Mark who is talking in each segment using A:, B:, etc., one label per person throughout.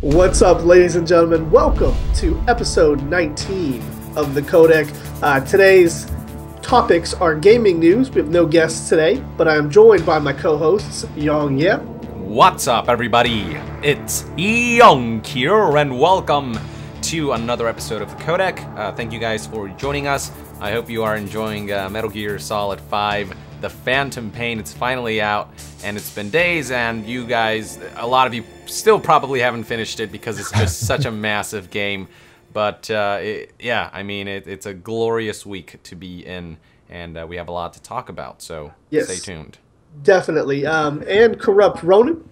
A: What's up, ladies and gentlemen? Welcome to episode 19 of the Codec. Today's topics are gaming news. We have no guests today, but I am joined by my co-hosts, Yong Ye.
B: What's up, everybody? It's Yong here, and welcome to another episode of the Codec. Thank you guys for joining us. I hope you are enjoying Metal Gear Solid 5, The Phantom Pain. It's finally out, and it's been days, and you guys, a lot of you still probably haven't finished it because it's just such a massive game. But yeah, I mean, it's a glorious week to be in, and we have a lot to talk about, so stay tuned.
A: Definitely. And KorruptRonin.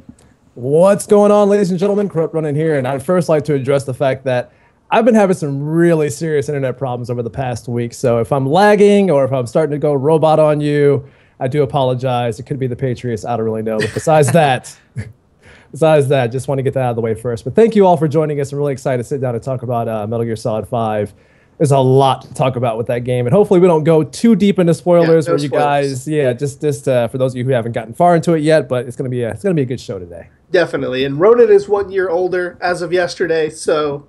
C: What's going on, ladies and gentlemen? KorruptRonin here, and I'd first like to address the fact that I've been having some really serious internet problems over the past week, so if I'm lagging or if I'm starting to go robot on you, I do apologize. It could be the Patriots, I don't really know, but besides that, just want to get that out of the way first. But thank you all for joining us. I'm really excited to sit down and talk about Metal Gear Solid 5. There's a lot to talk about with that game, and hopefully we don't go too deep into spoilers.
A: No spoilers.
C: Just for those of you who haven't gotten far into it yet, but it's gonna be a good show today.
A: Definitely. And Ronin is 1 year older as of yesterday, so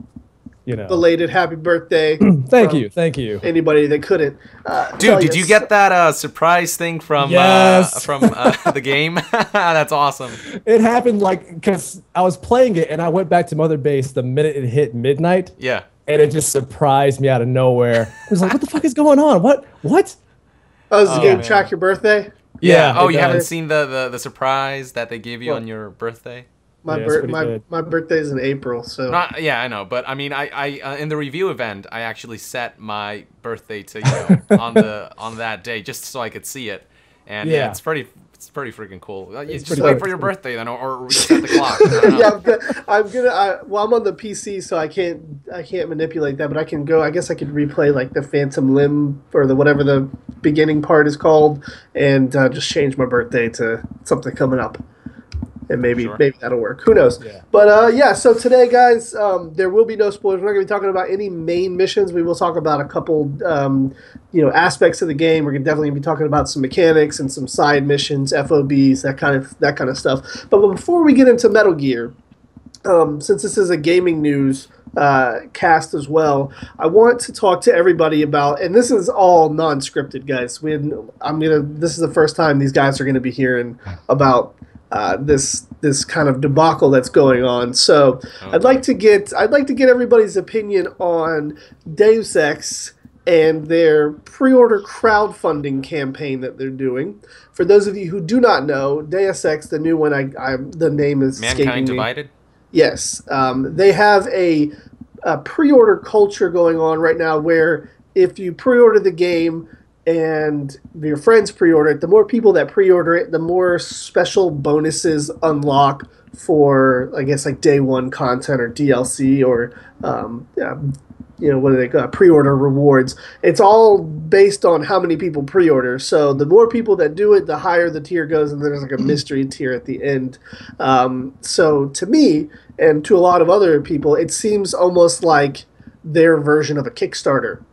A: belated happy birthday.
C: Thank you.
A: Anybody that couldn't.
B: Dude, did you get that surprise thing from the game? That's awesome.
C: It happened because I was playing it and I went back to Mother Base the minute it hit midnight.
B: Yeah.
C: And it just surprised me out of nowhere. I was like, what the fuck is going on? What?
A: Oh, is the game track your birthday?
B: Yeah. Oh, you haven't seen the surprise that they gave you on your birthday?
A: My birthday is in April, so
B: yeah, I know. But I mean, I in the review event, I actually set my birthday to on that day just so I could see it, and yeah, it's pretty freaking cool. You just wait for your birthday then, or reset the clock.
A: I'm on the PC, so I can't manipulate that, but I can go. I guess I could replay like the Phantom Limb or whatever the beginning part is called, and just change my birthday to something coming up. And maybe that'll work. Who knows? Yeah. But so today, guys, there will be no spoilers. We're not going to be talking about any main missions. We will talk about a couple, aspects of the game. We're definitely going to be talking about some mechanics and some side missions, FOBs, that kind of stuff. But before we get into Metal Gear, since this is a gaming news cast as well, I want to talk to everybody about, and this is all non-scripted, guys. This is the first time these guys are going to be hearing about this kind of debacle that's going on. So I'd like to get everybody's opinion on Deus Ex and their pre-order crowdfunding campaign that they're doing. For those of you who do not know, Deus Ex, the new one, the name is
B: Mankind Divided.
A: Yes, they have a pre-order culture going on right now where if you pre-order the game and your friends pre-order it, the more people that pre-order it, the more special bonuses unlock for, I guess, like day one content or DLC or, what do they call pre-order rewards. It's all based on how many people pre-order. So the more people that do it, the higher the tier goes, and there's like a mystery tier at the end. So to me, and to a lot of other people, it seems almost like their version of a Kickstarter.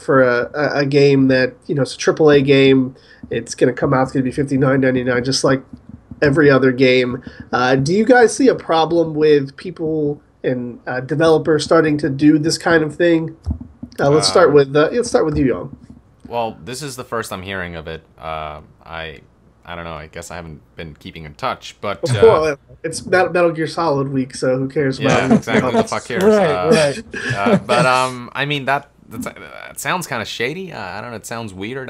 A: For a game that, it's a AAA game. It's going to come out, it's going to be $59.99, just like every other game. Do you guys see a problem with people and developers starting to do this kind of thing? Let's start with you, Young.
B: Well, this is the first I'm hearing of it. I don't know. I guess I haven't been keeping in touch, but
A: it's Metal Gear Solid week, so who cares about it?
B: Yeah, exactly. Who the fuck cares?
C: Right.
B: But I mean that sounds kind of shady. I don't know. It sounds weird.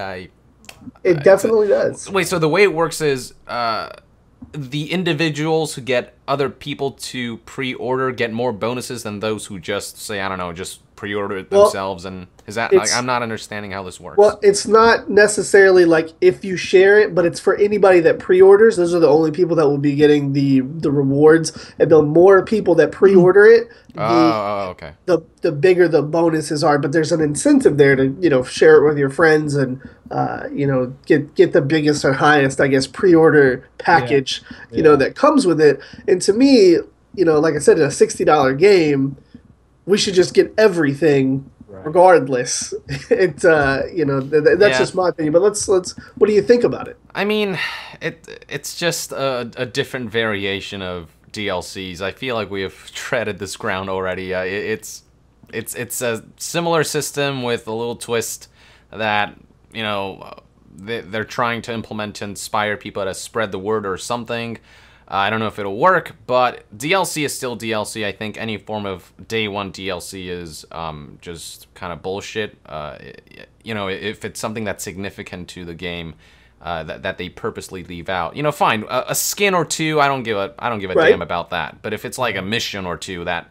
A: It definitely does.
B: Wait, so the way it works is the individuals who get other people to pre-order get more bonuses than those who just say, I don't know, just pre-order it themselves, and is that like, I'm not understanding how this works.
A: Well, it's not necessarily like if you share it, but it's for anybody that pre-orders. Those are the only people that will be getting the rewards, and the more people that pre-order it, the bigger the bonuses are. But there's an incentive there to share it with your friends and get the biggest or highest, I guess, pre-order package that comes with it. And to me, like I said, in a $60 game, we should just get everything regardless. That's just my opinion. But let's. What do you think about it?
B: I mean, it's just a different variation of DLCs. I feel like we have treaded this ground already. It's a similar system with a little twist that, you know, they're trying to implement to inspire people to spread the word or something. I don't know if it'll work, but DLC is still DLC. I think any form of day one DLC is just kind of bullshit. You know, if it's something that's significant to the game, that they purposely leave out, you know, fine. A skin or two, I don't give a damn about that. But if it's like a mission or two that,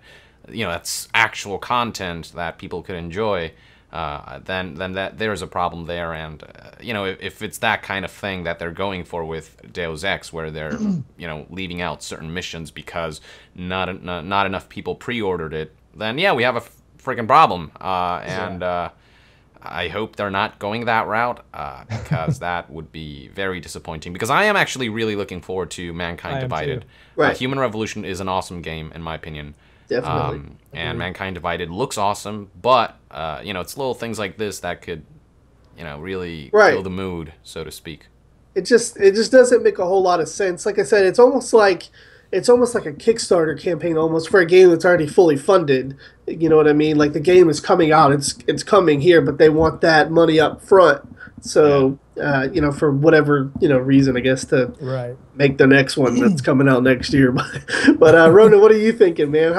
B: you know, that's actual content that people could enjoy, then that there's a problem there. And you know, if it's that kind of thing that they're going for with Deus Ex, where they're you know, leaving out certain missions because not enough people pre-ordered it, then yeah, we have a freaking problem. I hope they're not going that route, because that would be very disappointing. Because I am actually really looking forward to Mankind Divided. Human Revolution is an awesome game, in my opinion.
A: Definitely.
B: And Mankind Divided looks awesome, but you know, it's little things like this that could, you know, really kill the mood, so to speak.
A: It just doesn't make a whole lot of sense. Like I said, it's almost like a Kickstarter campaign almost for a game that's already fully funded. You know what I mean? Like the game is coming out, it's coming here, but they want that money up front. So you know, for whatever, you know, reason, I guess, to make the next one that's coming out next year. But Ronan, what are you thinking, man?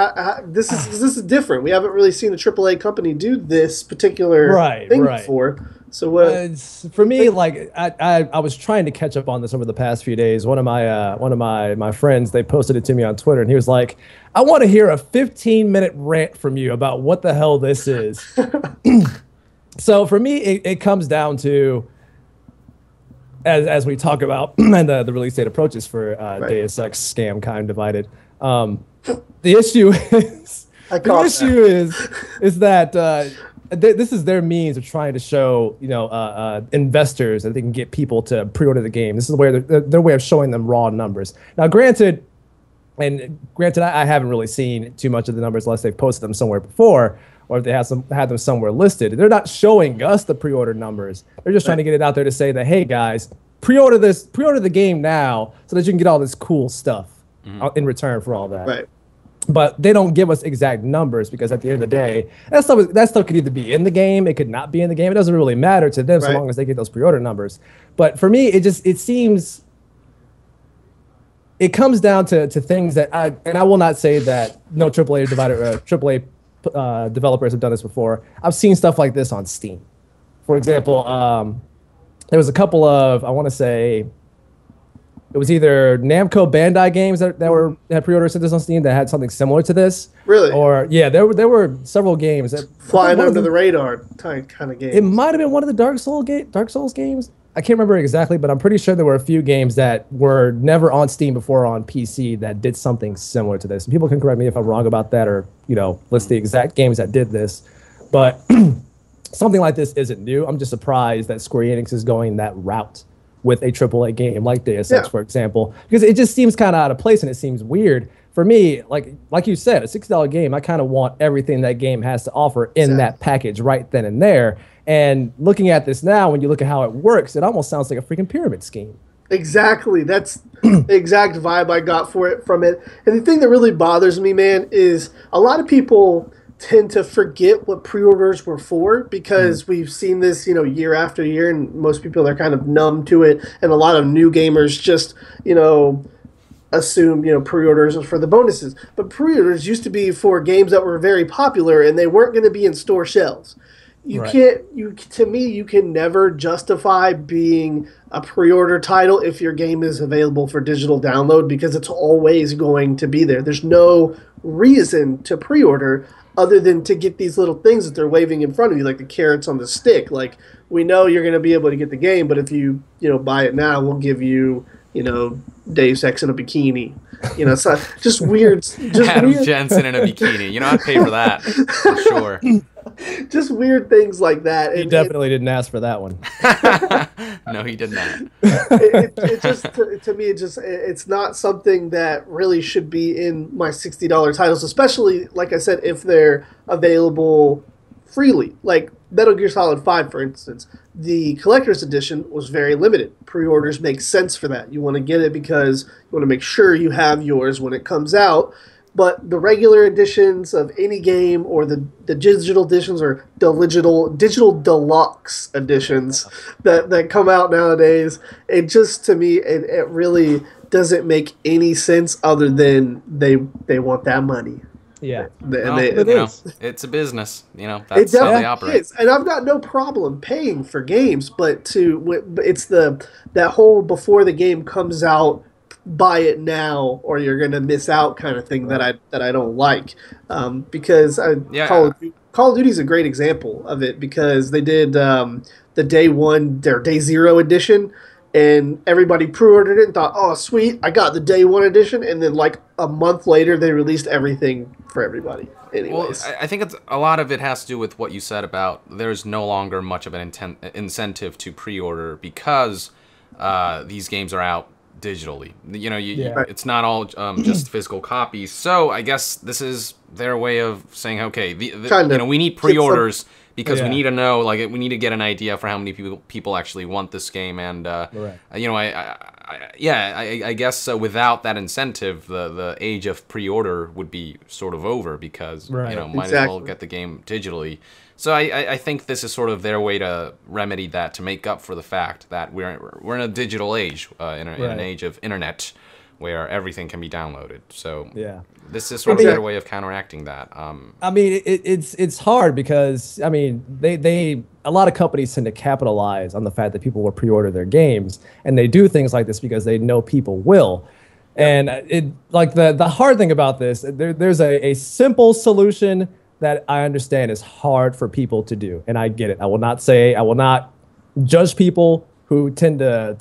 A: This is different. We haven't really seen a AAA company do this particular thing before. So what?
C: For me, like I was trying to catch up on this over the past few days. One of my friends, they posted it to me on Twitter, and he was like, "I want to hear a 15-minute rant from you about what the hell this is." So for me, it comes down to, as we talk about and the release date approaches for Deus Ex Scam Kind Divided. The issue is is that this is their means of trying to show, you know, investors that they can get people to pre-order the game. This is where their way of showing them raw numbers. Now, granted, I haven't really seen too much of the numbers unless they've posted them somewhere before, or if they had them somewhere listed. They're not showing us the pre-order numbers. They're just trying to get it out there to say that, hey guys, pre-order the game now so that you can get all this cool stuff in return for all that.
A: Right.
C: But they don't give us exact numbers, because at the end of the day, that stuff could either be in the game, it could not be in the game. It doesn't really matter to them so long as they get those pre-order numbers. But for me, it seems, it comes down to things that I will not say that no AAA developers have done this before. I've seen stuff like this on Steam. For example, there was a couple of, I want to say, it was either Namco Bandai games that had pre-orders to this on Steam that had something similar to this.
A: Really?
C: Or yeah, there were several games that
A: flying under the radar kind of games.
C: It might have been one of the Dark Souls games. I can't remember exactly, but I'm pretty sure there were a few games that were never on Steam before on PC that did something similar to this. And people can correct me if I'm wrong about that, or, you know, list the exact games that did this. But something like this isn't new. I'm just surprised that Square Enix is going that route with a AAA game like Deus Ex, for example, because it just seems kind of out of place, and it seems weird. For me, like you said, a $60 game, I kind of want everything that game has to offer in that package right then and there. And looking at this now, when you look at how it works, it almost sounds like a freaking pyramid scheme.
A: Exactly. That's the exact vibe I got from it. And the thing that really bothers me, man, is a lot of people tend to forget what pre-orders were for, because we've seen this, you know, year after year, and most people are kind of numb to it. And a lot of new gamers just, you know, assume, you know, pre-orders are for the bonuses. But pre-orders used to be for games that were very popular, and they weren't going to be in store shelves. You can never justify being a pre-order title if your game is available for digital download, because it's always going to be there. There's no reason to pre-order other than to get these little things that they're waving in front of you, like the carrots on the stick. Like, we know you're going to be able to get the game, but if you buy it now, we'll give you, you know, Deus Ex in a bikini. You know, so just weird. Just
B: Adam
A: weird.
B: Jensen in a bikini. You know, I'd pay for that, for sure.
A: Just weird things like that.
C: He definitely didn't ask for that one.
B: No, he did not.
A: It just, to me, it's not something that really should be in my $60 titles, especially, like I said, if they're available freely. Like, Metal Gear Solid 5, for instance, the collector's edition was very limited. Pre-orders make sense for that. You want to get it because you want to make sure you have yours when it comes out. But the regular editions of any game, or the digital editions, or the digital deluxe editions that come out nowadays, it just, to me, it really doesn't make any sense other than they want that money.
C: Yeah,
B: it's a business. That's how they operate.
A: Is. And I've got no problem paying for games, but it's that whole before the game comes out, buy it now or you're gonna miss out kind of thing that I don't like. Because Call of Duty is a great example of it, because they did the day zero edition. And everybody pre-ordered it and thought, oh, sweet, I got the day one edition. And then like a month later, they released everything for everybody. Anyways.
B: Well, I think a lot of it has to do with what you said about there's no longer much of an incentive to pre-order because these games are out digitally. It's not all just physical copies. So I guess this is their way of saying, okay, we need pre-orders. Because we need to know, we need to get an idea for how many people actually want this game, and I guess without that incentive, the age of pre-order would be sort of over, because might as well get the game digitally. So I think this is sort of their way to remedy that, to make up for the fact that we're in a digital age, in an age of internet, where everything can be downloaded. So this is sort of their way of counteracting that.
C: It's hard because they a lot of companies tend to capitalize on the fact that people will pre-order their games, and they do things like this because they know people will. And the hard thing about this, there's a simple solution that I understand is hard for people to do, and I get it. I will not judge people who tend to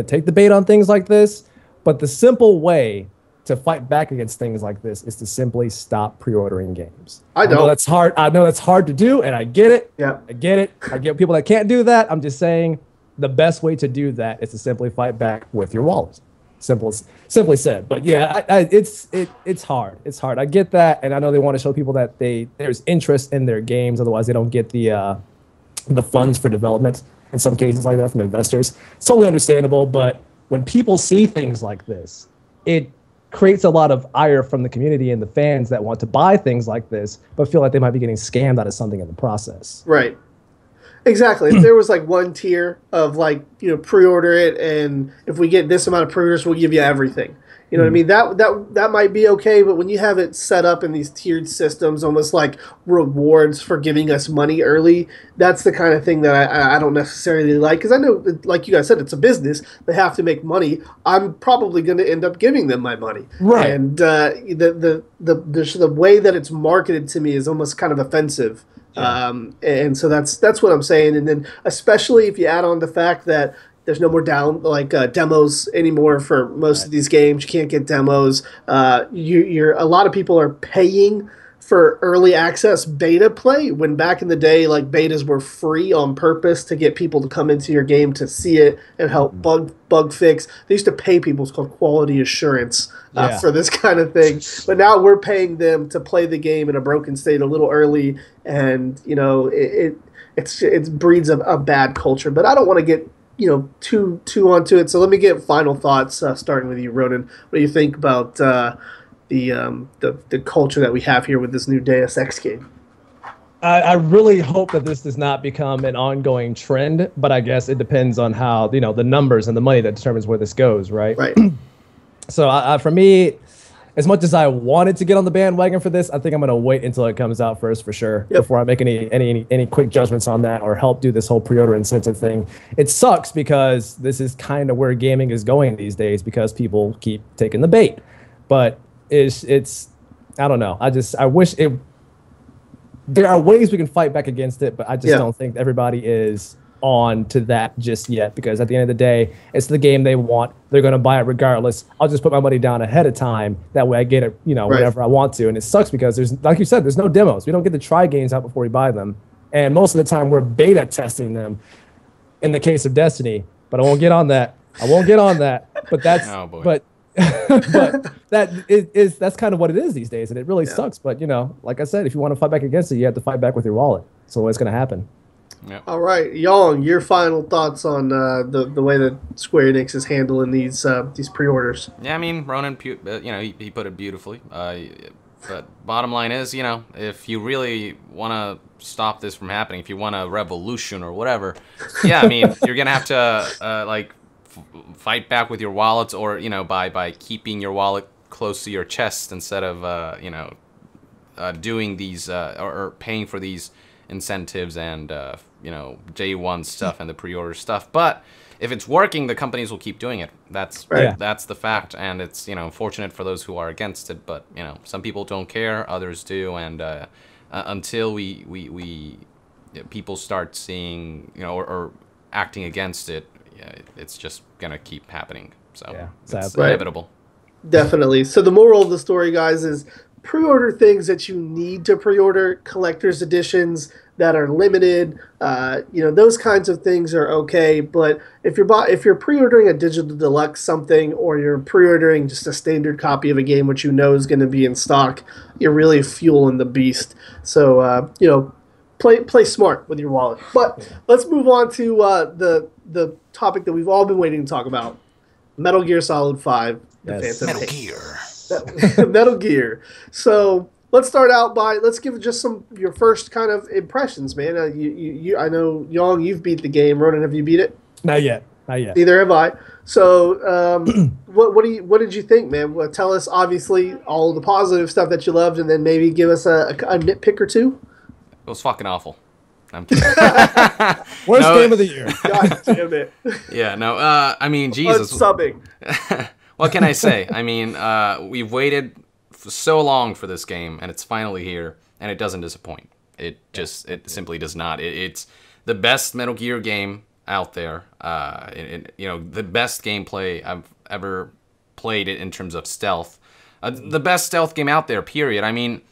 C: take the bait on things like this. But the simple way to fight back against things like this is to simply stop pre-ordering games. I know that's hard. I know that's hard to do, and I get it. Yeah, I get it. I get people that can't do that. I'm just saying the best way to do that is to simply fight back with your wallet. Simply said. But yeah, it's hard. It's hard. I get that, and I know they want to show people that there's interest in their games. Otherwise, they don't get the funds for development in some cases like that from investors. It's totally understandable, but when people see things like this, it creates a lot of ire from the community and the fans that want to buy things like this, but feel like they might be getting scammed out of something in the process.
A: Right. Exactly. If there was one tier of pre-order it, and if we get this amount of pre-orders, we'll give you everything. You know what I mean? That might be okay, but when you have it set up in these tiered systems, almost like rewards for giving us money early, that's the kind of thing that I don't necessarily like. Because I know, like you guys said, it's a business. They have to make money. I'm probably going to end up giving them my money. Right. And the way that it's marketed to me is almost kind of offensive. Yeah. And so that's what I'm saying. And then especially if you add on the fact that there's no more demos anymore for most of these games. You can't get demos. A lot of people are paying for early access beta play, when back in the day, betas were free on purpose to get people to come into your game to see it and help bug fix. They used to pay people. It's called quality assurance for this kind of thing. But now we're paying them to play the game in a broken state a little early, and it breeds a bad culture. But I don't want to get too onto it. So let me get final thoughts, starting with you, Ronin. What do you think about the culture that we have here with this new Deus Ex game?
C: I really hope that this does not become an ongoing trend, but I guess it depends on how the numbers and the money that determines where this goes, right? Right. So for me, as much as I wanted to get on the bandwagon for this, I think I'm going to wait until it comes out first, for sure, before I make any quick judgments on that or help do this whole pre-order incentive thing. It sucks because this is kind of where gaming is going these days, because people keep taking the bait. But it's I don't know. I wish it. There are ways we can fight back against it, but I just don't think everybody is on to that just yet, because at the end of the day, it's the game they want. They're going to buy it regardless. I'll just put my money down ahead of time. That way I get it, whenever I want to. And it sucks because there's, like you said, there's no demos. We don't get to try games out before we buy them. And most of the time we're beta testing them in the case of Destiny, but I won't get on that. But that's, but that's kind of what it is these days. And it really sucks. But like I said, if you want to fight back against it, you have to fight back with your wallet. So it's going to happen.
B: Yep.
A: All right, Young, your final thoughts on the way that Square Enix is handling these pre-orders.
B: Yeah, I mean, Ronan, he put it beautifully. But bottom line is, if you really want to stop this from happening, if you want a revolution or whatever, yeah, I mean, you're gonna have to fight back with your wallets, or by keeping your wallet close to your chest instead of doing these or paying for these incentives and day one stuff and the pre-order stuff. But if it's working, the companies will keep doing it. That's
A: Right.
B: that's the fact, and it's unfortunate for those who are against it. But some people don't care, others do, and until people start seeing or acting against it, it's just gonna keep happening. So it's
C: sadly.
B: inevitable.
A: Definitely. So the moral of the story, guys, is pre-order things that you need to pre-order, collector's editions that are limited. Those kinds of things are okay. But if you're pre-ordering a digital deluxe something, or you're pre-ordering just a standard copy of a game which you know is going to be in stock, you're really fueling the beast. So play smart with your wallet. But let's move on to the topic that we've all been waiting to talk about: Metal Gear Solid 5.
C: Yes.
B: Metal Gear.
A: Metal Gear. So let's start out let's give just your first kind of impressions, man. I know, Young, you've beat the game. Ronan, have you beat it?
C: Not yet.
A: Neither have I. So what did you think, man? Well, tell us, obviously, all the positive stuff that you loved, and then maybe give us a nitpick or two.
B: It was fucking awful. I'm kidding.
C: Worst game of the year.
A: God damn it.
B: Yeah, no, I mean, Jesus.
A: Subbing.
B: What can I say? I mean, we've waited so long for this game, and it's finally here, and it doesn't disappoint. It simply does not. It's the best Metal Gear game out there. The best gameplay I've ever played in terms of stealth. The best stealth game out there, period. I mean,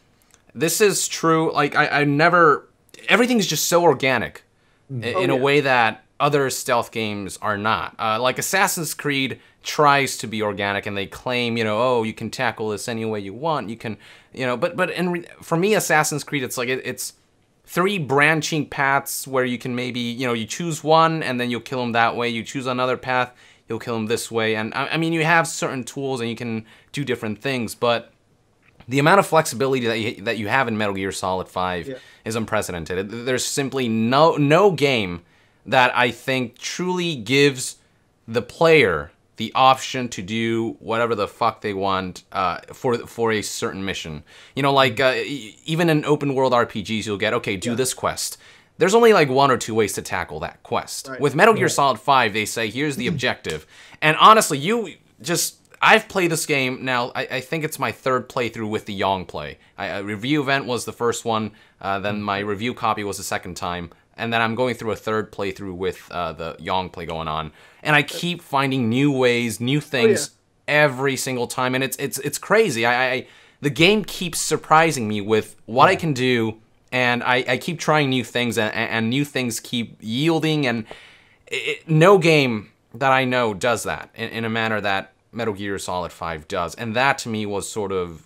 B: this is true. Like, I never... Everything's just so organic in a way that other stealth games are not. Like Assassin's Creed tries to be organic, and they claim, you can tackle this any way you want. You can, for me, Assassin's Creed, it's like it's 3 branching paths where you can maybe, you choose one and then you'll kill them that way. You choose another path, you'll kill them this way. And I mean, you have certain tools and you can do different things, but the amount of flexibility that you have in Metal Gear Solid 5 is unprecedented. There's simply no game that I think truly gives the player the option to do whatever the fuck they want for a certain mission. Even in open world RPGs, you'll get, okay, do this quest. There's only like 1 or 2 ways to tackle that quest. Right. With Metal Gear Solid 5, they say, here's the objective. And honestly, I've played this game now, I think it's my 3rd playthrough with the Yong play. A review event was the first one, then my review copy was the 2nd time, and then I'm going through a 3rd playthrough with the Yong play going on. And I keep finding new ways, new things every single time, and it's crazy. The game keeps surprising me with what I can do, and I keep trying new things, and new things keep yielding, and no game that I know does that in a manner that Metal Gear Solid 5 does. And that to me was sort of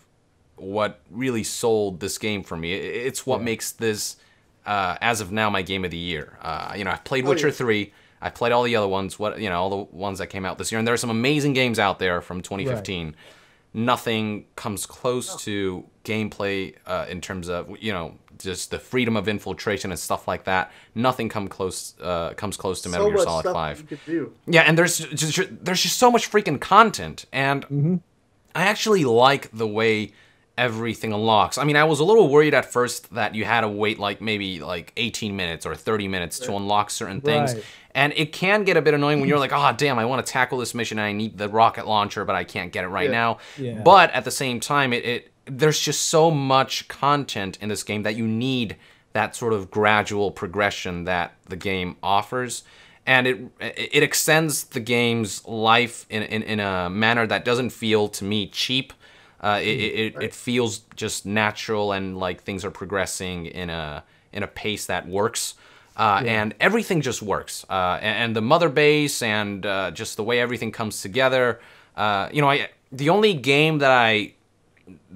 B: what really sold this game for me. It's what makes this, as of now, my game of the year. I've played Witcher 3. I played all the other ones, all the ones that came out this year. And there are some amazing games out there from 2015. Right. Nothing comes close to gameplay in terms of, just the freedom of infiltration and stuff like that. Nothing comes close to Metal Gear Solid 5. You could do. Yeah, and there's just so much freaking content, and I actually like the way everything unlocks. I mean, I was a little worried at first that you had to wait maybe 18 minutes or 30 minutes to unlock certain things. Right. And it can get a bit annoying when you're like, oh, damn, I want to tackle this mission and I need the rocket launcher, but I can't get it right now. Yeah. But at the same time, there's just so much content in this game that you need that sort of gradual progression that the game offers. And it extends the game's life in a manner that doesn't feel, to me, cheap. It feels just natural, and like things are progressing in a pace that works. And everything just works. And the mother base and just the way everything comes together. The only game that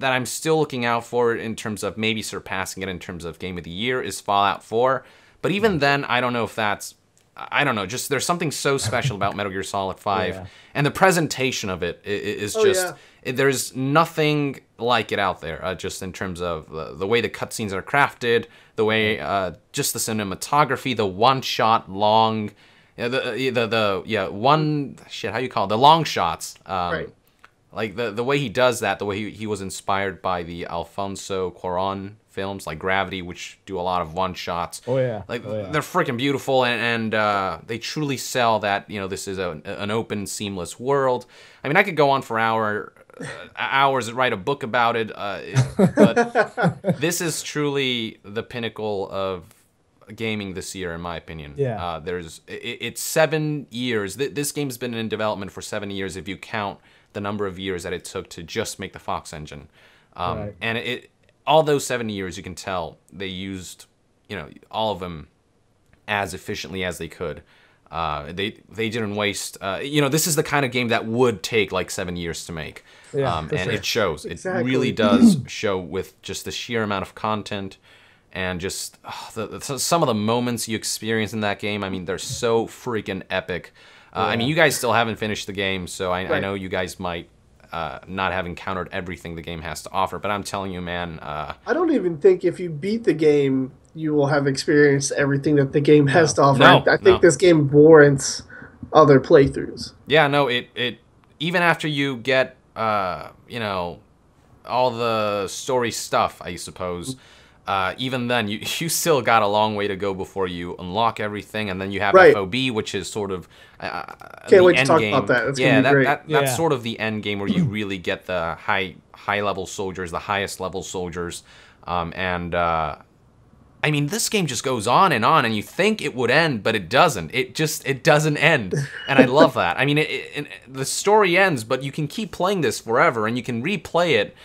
B: I'm still looking out for in terms of maybe surpassing it in terms of Game of the Year is Fallout 4. But even then, I don't know if that's, I don't know, just there's something so special about Metal Gear Solid 5, and the presentation of it is just, there's nothing like it out there, just in terms of the way the cutscenes are crafted, the way, just the cinematography, the one-shot long, how you call it, the long shots, like the way he does that, the way he was inspired by the Alfonso Cuarón films like Gravity, which do a lot of one shots. They're freaking beautiful, and they truly sell that, you know, this is an open, seamless world. I mean, I could go on for hours and write a book about it, but this is truly the pinnacle of gaming this year, in my opinion. It's 7 years. This game's been in development for 7 years if you count the number of years that it took to just make the Fox engine, and all those 7 years, you can tell they used, you know, all of them as efficiently as they could. They didn't waste. You know, this is the kind of game that would take like 7 years to make, and it shows. Exactly. It really does show with just the sheer amount of content, and just some of the moments you experience in that game. I mean, they're so freaking epic. I mean, you guys still haven't finished the game, so I know you guys might not have encountered everything the game has to offer, but I'm telling you, man. I
A: don't even think if you beat the game, you will have experienced everything that the game has to offer. I think this game warrants other playthroughs.
B: Yeah, no, it even after you get, you know, all the story stuff, I suppose, even then, you still got a long way to go before you unlock everying, and then you have FOB, which is sort of
A: can't wait to talk about that. It's gonna be great.
B: That's sort of the end game where you really get the high level soldiers, the highest level soldiers, I mean, this game just goes on, and you think it would end, but it doesn't. It doesn't end, and I love that. I mean, the story ends, but you can keep playing this forever, and you can replay it,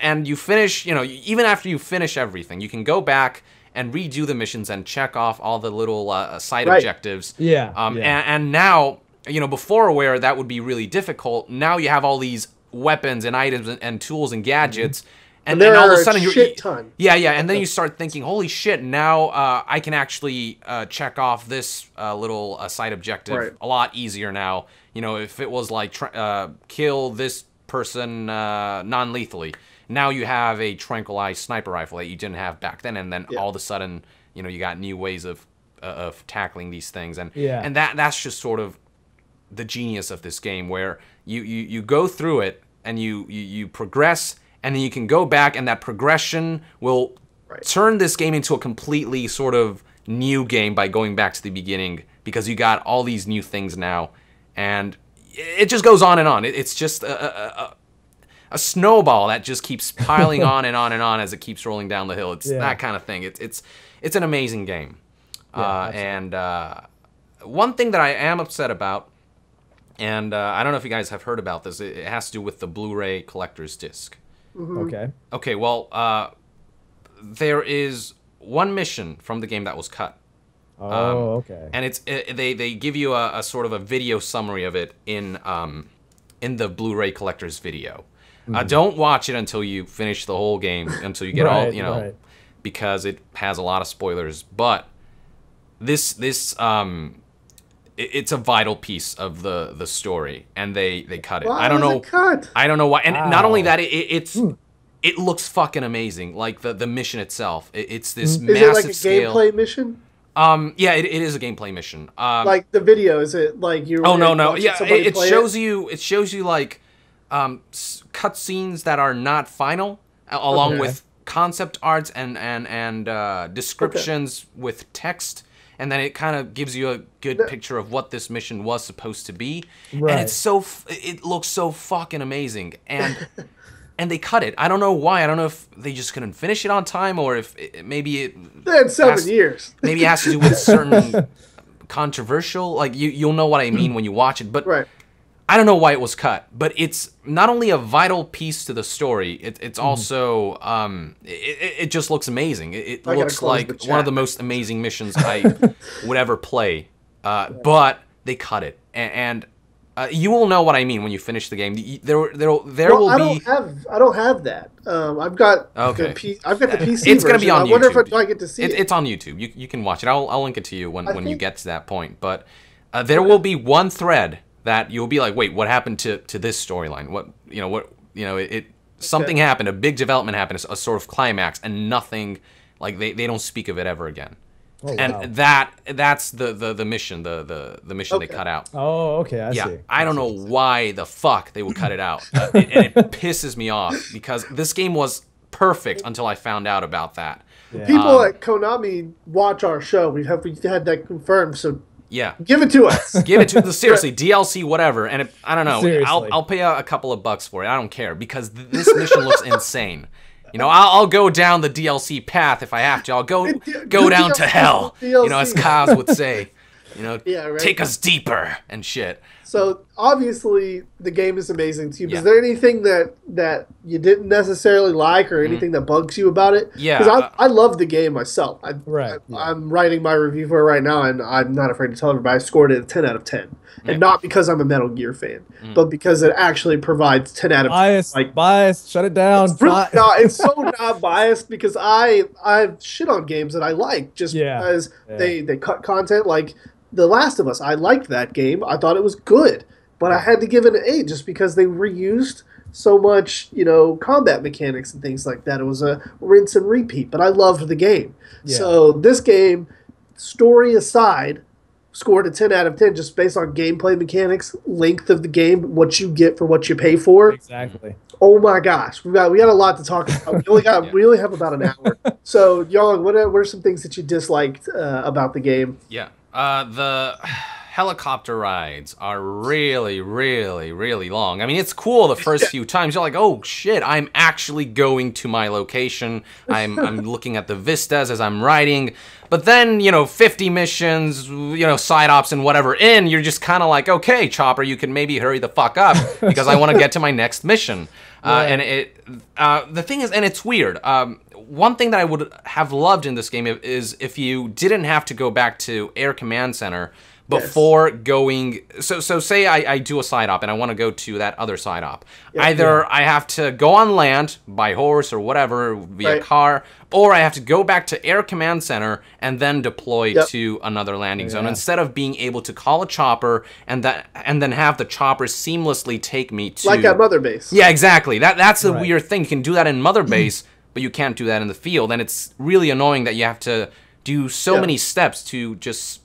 B: and you finish, you know, even after you finish everything, you can go back and redo the missions and check off all the little side objectives. And now, you know, before where that would be really difficult, now you have all these weapons and items and tools and gadgets. And then all of a sudden and then you start thinking, holy shit, now I can actually check off this little side objective a lot easier now. You know, if it was like kill this person non-lethally, now you have a tranquilized sniper rifle that you didn't have back then, and then all of a sudden, you know, you got new ways of tackling these things, and that's just sort of the genius of this game, where you go through it and you progress. And then you can go back, and that progression will turn this game into a completely sort of new game by going back to the beginning, because you got all these new things now. And it just goes on and on. It's just a snowball that just keeps piling on and on and on as it keeps rolling down the hill. It's that kind of thing. It's an amazing game. And one thing that I am upset about, and I don't know if you guys have heard about this, it has to do with the Blu-ray collector's disc. Okay, well, there is one mission from the game that was cut. And they give you a sort of a video summary of it in the Blu-ray collector's video. Don't watch it until you finish the whole game, until you get all, you know, because it has a lot of spoilers. But this it's a vital piece of the story, and they cut it.
A: Why was it cut?
B: I don't know why. And not only that, it looks fucking amazing. Like the mission itself, it's this massive scale.
A: Is it like a gameplay mission?
B: Yeah, it is a gameplay mission.
A: Like the video, is it like you?
B: Oh no. Yeah, it shows you. It shows you like cutscenes that are not final, along with concept arts and descriptions with text. And then it kind of gives you a good picture of what this mission was supposed to be. And it looks so fucking amazing. And they cut it. I don't know why. I don't know if they just couldn't finish it on time, or if maybe it...
A: They had 7 years.
B: Maybe it has to do with certain controversial... Like, you'll know what I mean when you watch it. But I don't know why it was cut. But it's not only a vital piece to the story, it's also... it just looks amazing. It looks like one of the most amazing missions I would ever play. But they cut it. And You will know what I mean when you finish the game. There will be.
A: I don't have that. I've got I've got the PC.
B: It's going to be on YouTube.
A: I wonder if I get to see it.
B: It's on YouTube. You can watch it. I'll link it to you when you get to that point. But there will be one thread that you'll be like, wait, what happened to this storyline? Something happened. A big development happened. A sort of climax, and nothing. Like they don't speak of it ever again. Oh, and wow. that's the mission, the mission they cut out.
C: Oh, okay, I see.
B: I don't know why the fuck they would cut it out. And it pisses me off because this game was perfect until I found out about that.
A: Yeah. People at Konami watch our show. We had that confirmed, so
B: yeah,
A: give it to us.
B: Give it to us. Seriously, DLC, whatever. And I don't know. I'll pay a couple of bucks for it. I don't care because this mission looks insane. You know, I'll go down the DLC path if I have to. I'll go down to hell. You know, as Kaz would say. You know, take us deeper and shit.
A: So obviously the game is amazing to you. Yeah. Is there anything that you didn't necessarily like or anything that bugs you about it?
B: Yeah,
A: because I love the game myself. I'm writing my review for it right now, and I'm not afraid to tell everybody I scored it a 10 out of 10. And not because I'm a Metal Gear fan, but because it actually provides 10 out of 10.
C: Biased, shut it down.
A: It's so not biased because I shit on games that I like just because they cut content. Like The Last of Us, I liked that game. I thought it was good, but I had to give it an 8 just because they reused so much, combat mechanics and things like that. It was a rinse and repeat, but I loved the game. Yeah. So this game, story aside, scored a 10 out of 10 just based on gameplay mechanics, length of the game, what you get for what you pay for.
C: Exactly.
A: Oh my gosh, we got a lot to talk about. We only have about an hour. So, Young, what are some things that you disliked about the game?
B: Yeah, the helicopter rides are really, really, really long. I mean, it's cool the first few times. You're like, oh shit, I'm actually going to my location. I'm looking at the vistas as I'm riding. But then, 50 missions, side ops and whatever in, you're just kind of like, okay, Chopper, you can maybe hurry the fuck up because I want to get to my next mission. And the thing is, and it's weird. One thing that I would have loved in this game is if you didn't have to go back to Air Command Center before going. So say I do a side op and I want to go to that other side op. Either I have to go on land by horse or whatever via car, or I have to go back to Air Command Center and then deploy to another landing zone instead of being able to call a chopper and then have the chopper seamlessly take me to
A: like at Mother Base.
B: Yeah, exactly. That's the weird thing. You can do that in Mother Base, but you can't do that in the field, and it's really annoying that you have to do so many steps to just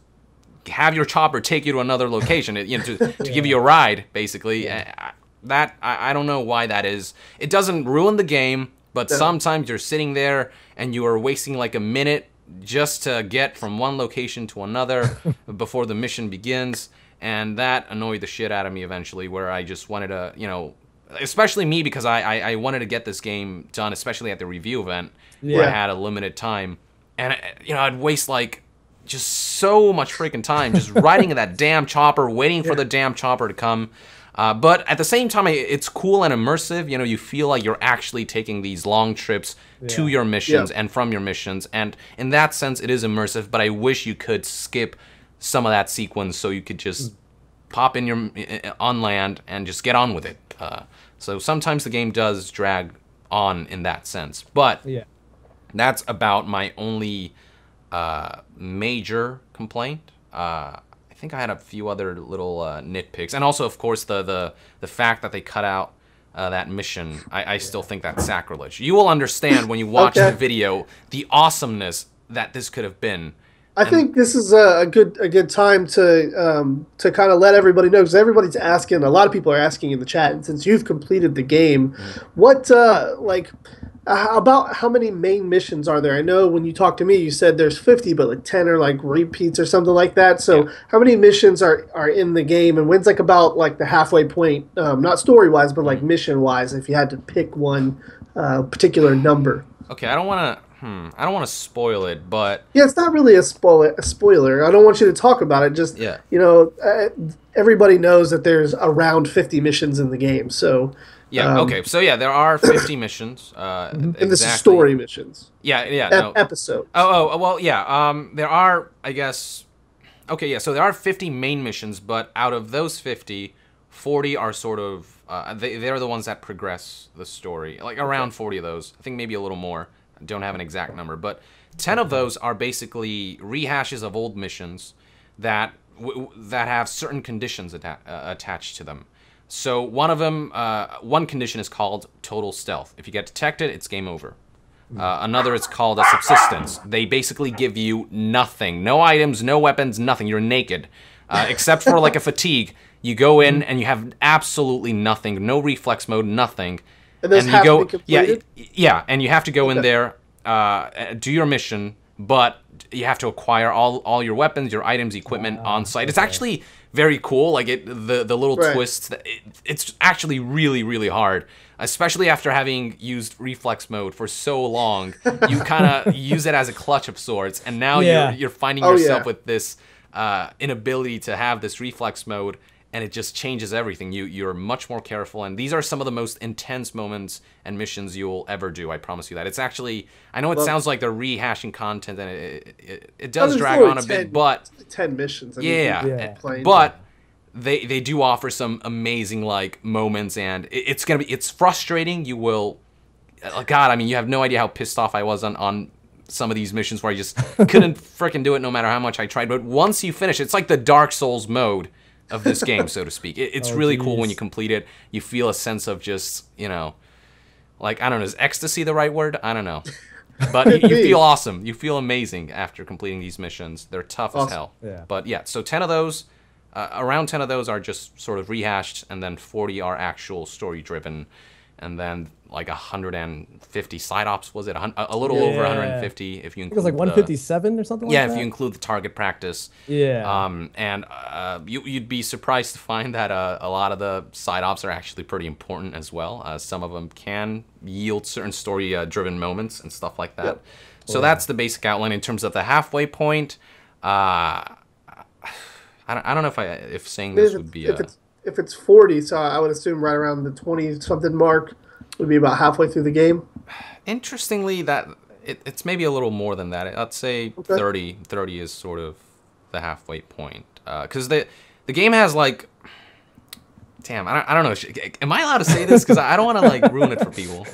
B: have your chopper take you to another location, to give you a ride, basically. I don't know why that is. It doesn't ruin the game, but sometimes you're sitting there and you are wasting like a minute just to get from one location to another before the mission begins, and that annoyed the shit out of me eventually, where I just wanted to, especially me, because I wanted to get this game done, especially at the review event where I had a limited time, and I'd waste like just so much freaking time just riding that damn chopper, waiting for the damn chopper to come. But at the same time, it's cool and immersive. You feel like you're actually taking these long trips to your missions and from your missions. And in that sense, it is immersive. But I wish you could skip some of that sequence so you could just pop in on land and just get on with it. So sometimes the game does drag on in that sense. But that's about my only major complaint. I think I had a few other little nitpicks, and also, of course, the fact that they cut out that mission. I still think that's sacrilege. You will understand when you watch the video the awesomeness that this could have been.
A: I think this is a good time to kind of let everybody know, because everybody's asking. A lot of people are asking in the chat, and since you've completed the game, what about how many main missions are there? I know when you talked to me, you said there's 50, but like 10 are like repeats or something like that. So how many missions are in the game, and when's like about like the halfway point, not story-wise, but like mission-wise, if you had to pick one particular number?
B: Okay, I don't want to spoil it, but
A: it's not really a spoiler. I don't want you to talk about it. Just everybody knows that there's around 50 missions in the game. So
B: okay. So there are 50 missions.
A: And this is story missions. Episode.
B: There are, I guess. Okay, so there are 50 main missions, but out of those 50, 40 are sort of they're the ones that progress the story. Like around 40 of those. I think maybe a little more. I don't have an exact number, but 10 of those are basically rehashes of old missions that have certain conditions attached to them. So one of them, one condition is called total stealth. If you get detected, it's game over. Another is called a subsistence. They basically give you nothing. No items, no weapons, nothing. You're naked. Except for like a fatigue. You go in and you have absolutely nothing. No reflex mode, nothing.
A: And those have to be completed?
B: Yeah, and you have to go in there, do your mission, but you have to acquire all your weapons, your items, equipment on site. It's actually very cool. Like the little twists. It's actually really, really hard, especially after having used reflex mode for so long. You kind of use it as a clutch of sorts, and now you're finding yourself with this inability to have this reflex mode, and it just changes everything. You're much more careful, and these are some of the most intense moments and missions you'll ever do. I promise you that. It's actually, I know it sounds like they're rehashing content, and it does drag on a bit, but
A: 10 missions.
B: But they do offer some amazing like moments, and it's frustrating. You will, God, I mean, you have no idea how pissed off I was on some of these missions where I just couldn't frickin' do it no matter how much I tried. But once you finish, it's like the Dark Souls mode of this game, so to speak. It's really cool when you complete it. You feel a sense of just, like, I don't know, is ecstasy the right word? I don't know. But you feel awesome. You feel amazing after completing these missions. They're tough as hell. Yeah. But yeah, so 10 of those, around 10 of those are just sort of rehashed, and then 40 are actual story-driven, and then like 150 side ops, was it? A little over 150 if you include, I think
C: it was like 157 or something like that?
B: Yeah, if you include the target practice.
C: Yeah.
B: And you'd be surprised to find that a lot of the side ops are actually pretty important as well. Some of them can yield certain story-driven moments and stuff like that. Yep. So that's the basic outline. In terms of the halfway point, I don't know if saying this would be...
A: If it's 40, so I would assume right around the 20-something mark would be about halfway through the game.
B: Interestingly, that it's maybe a little more than that. I'd say 30 is sort of the halfway point. Because the game has like... Damn, I don't know. Am I allowed to say this? Because I don't want to like ruin it for people.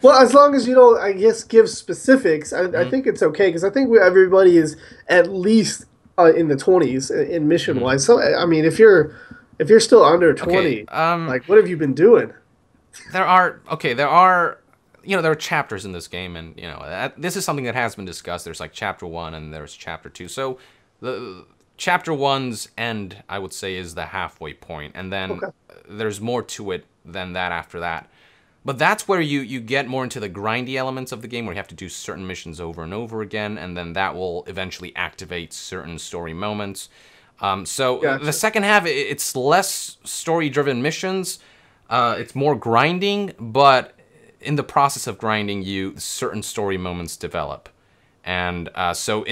A: Well, as long as you don't, I guess, give specifics, I think it's okay. Because I think everybody is at least in the 20s in mission-wise. So, I mean, if you're still under 20, like, what have you been doing?
B: There are chapters in this game, and this is something that has been discussed. There's like chapter 1 and there's chapter 2. So the chapter 1's end, I would say, is the halfway point, and then there's more to it than that after that. But that's where you get more into the grindy elements of the game, where you have to do certain missions over and over again, and then that will eventually activate certain story moments. The second half, it's less story-driven missions. It's more grinding, but in the process of grinding, certain story moments develop. And so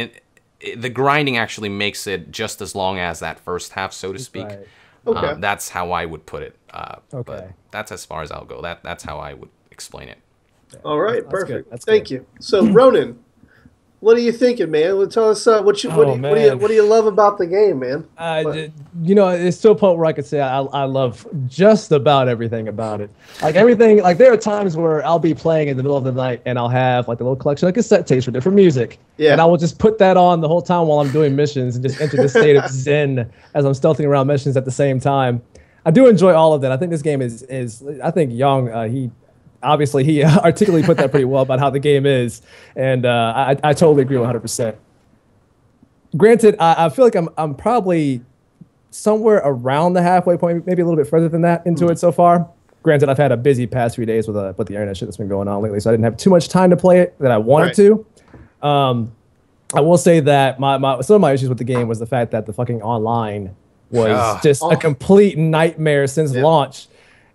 B: the grinding actually makes it just as long as that first half, so to speak. Right. That's how I would put it. But that's as far as I'll go. That's how I would explain it.
A: All right, perfect. Thank you. So, Ronin, what are you thinking, man? Tell us what do you love about the game, man?
C: It's to a point where I could say I love just about everything about it. Like everything, like there are times where I'll be playing in the middle of the night and I'll have like a little collection of cassette tapes for different music. Yeah. And I will just put that on the whole time while I'm doing missions and just enter the state of zen as I'm stealthing around missions at the same time. I do enjoy all of that. I think this game is I think Young, he articulately put that pretty well about how the game is, and I totally agree 100%. Granted, I feel like I'm probably somewhere around the halfway point, maybe a little bit further than that into it so far. Granted, I've had a busy past few days with the internet shit that's been going on lately, so I didn't have too much time to play it that I wanted to. I will say that some of my issues with the game was the fact that the fucking online was just a complete nightmare since launch,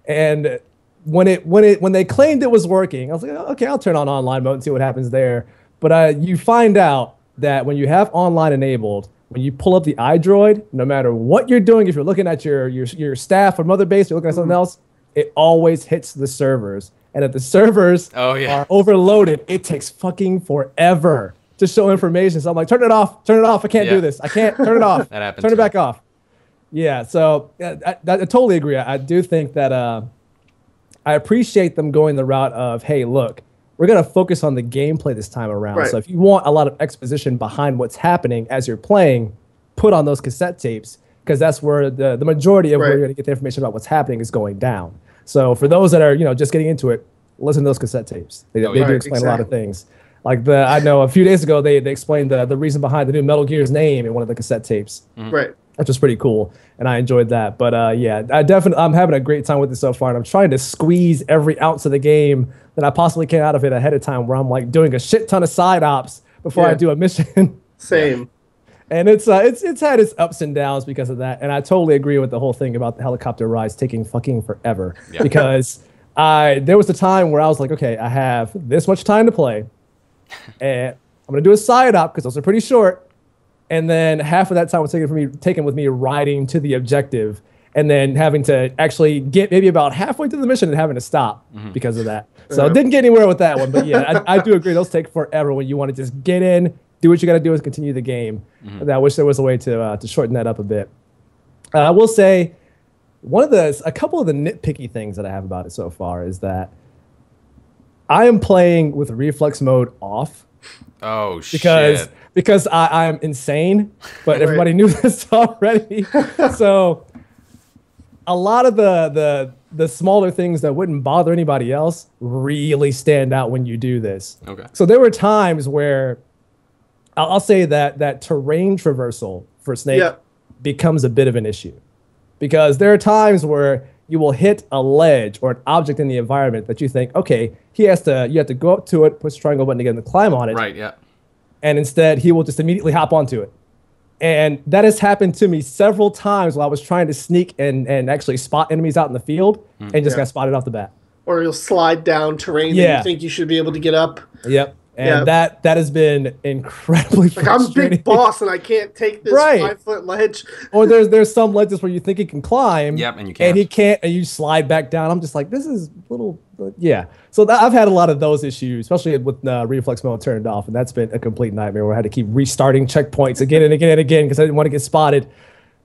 C: and when they claimed it was working, I was like, okay, I'll turn on online mode and see what happens there. But you find out that when you have online enabled, when you pull up the iDroid, no matter what you're doing, if you're looking at your staff or mother base, you're looking at something else, it always hits the servers. And if the servers are overloaded, it takes fucking forever to show information. So I'm like, turn it off, I can't do this. I can't turn it off.
B: That happens.
C: Turn it back off. Yeah, so I totally agree. I do think that I appreciate them going the route of, hey, look, we're going to focus on the gameplay this time around.
A: Right.
C: So if you want a lot of exposition behind what's happening as you're playing, put on those cassette tapes, because that's where the majority of where you're going to get the information about what's happening is going down. So for those that are, just getting into it, listen to those cassette tapes. They do explain a lot of things. Like I know a few days ago, they explained the reason behind the new Metal Gear's name in one of the cassette tapes.
A: Right.
C: Which was pretty cool, and I enjoyed that. But yeah, I'm having a great time with it so far, and I'm trying to squeeze every ounce of the game that I possibly can out of it ahead of time, where I'm like doing a shit ton of side ops before I do a mission.
A: Same.
C: And it's had its ups and downs because of that, and I totally agree with the whole thing about the helicopter rides taking fucking forever. Yeah. Because there was a time where I was like, okay, I have this much time to play, and I'm gonna do a side op because those are pretty short. And then half of that time was taken with me riding to the objective, and then having to actually get maybe about halfway through the mission and having to stop because of that. So I didn't get anywhere with that one. But yeah, I do agree. Those take forever when you want to just get in, do what you got to do, and continue the game. And I wish there was a way to shorten that up a bit. I will say a couple of the nitpicky things that I have about it so far is that I am playing with reflex mode off.
B: Oh, shit.
C: Because I'm insane, but everybody knew this already. So a lot of the smaller things that wouldn't bother anybody else really stand out when you do this.
B: Okay.
C: So there were times where I'll say that terrain traversal for Snake becomes a bit of an issue. Because there are times where you will hit a ledge or an object in the environment that you think, okay, you have to go up to it, push the triangle button again to climb on it.
B: Right, yeah.
C: And instead, he will just immediately hop onto it. And that has happened to me several times while I was trying to sneak and actually spot enemies out in the field and just got spotted off the bat.
A: Or you'll slide down terrain that you think you should be able to get up.
C: Yep. And that has been incredibly frustrating.
A: I'm big boss and I can't take this 5-foot ledge.
C: Or there's some ledges where you think he can climb.
B: Yep, and you can't.
C: And he can't, and you slide back down. I'm just like, this is a little, So I've had a lot of those issues, especially with reflex mode turned off, and that's been a complete nightmare where I had to keep restarting checkpoints again and again and again because I didn't want to get spotted.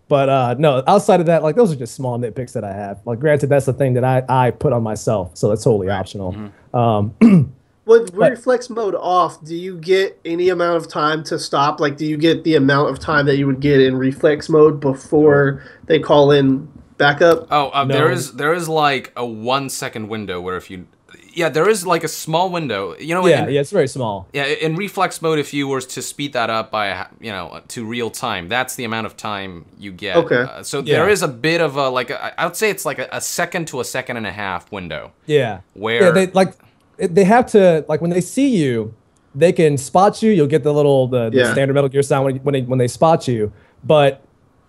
C: But no, outside of that, like those are just small nitpicks that I have. Like granted, that's the thing that I put on myself, so that's totally optional.
A: With reflex mode off, do you get any amount of time to stop? Like, do you get the amount of time that you would get in reflex mode before they call in backup?
B: Oh,
C: No.
B: there is like a 1 second window where if you... Yeah, there is like a small window.
C: It's very small.
B: Yeah, in reflex mode, if you were to speed that up by, to real time, that's the amount of time you get.
A: Okay.
B: So there is a bit of I would say it's like a second to a second and a half window.
C: Yeah.
B: Where...
C: they have to, like, when they see you, they can spot you. You'll get the little the standard Metal Gear sound when they spot you, but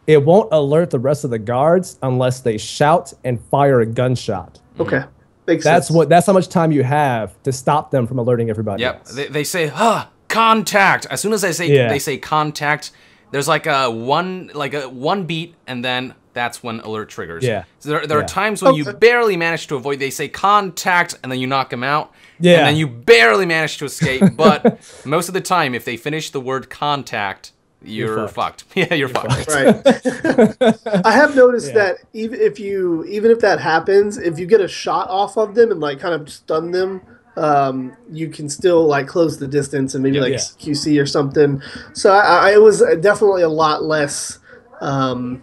C: it won't alert the rest of the guards unless they shout and fire a gunshot.
A: Okay, makes sense.
C: That's how much time you have to stop them from alerting everybody else.
B: They say contact as soon as they say contact. There's like a one beat, and then that's when alert triggers.
C: Yeah.
B: So there are times when you barely manage to avoid. They say contact, and then you knock them out.
C: Yeah.
B: And then you barely manage to escape. But most of the time, if they finish the word contact, you're fucked. Yeah, you're fucked.
A: Right. I have noticed that even if that happens, if you get a shot off of them and like kind of stun them, you can still like close the distance and maybe QC or something. So it was definitely a lot less bad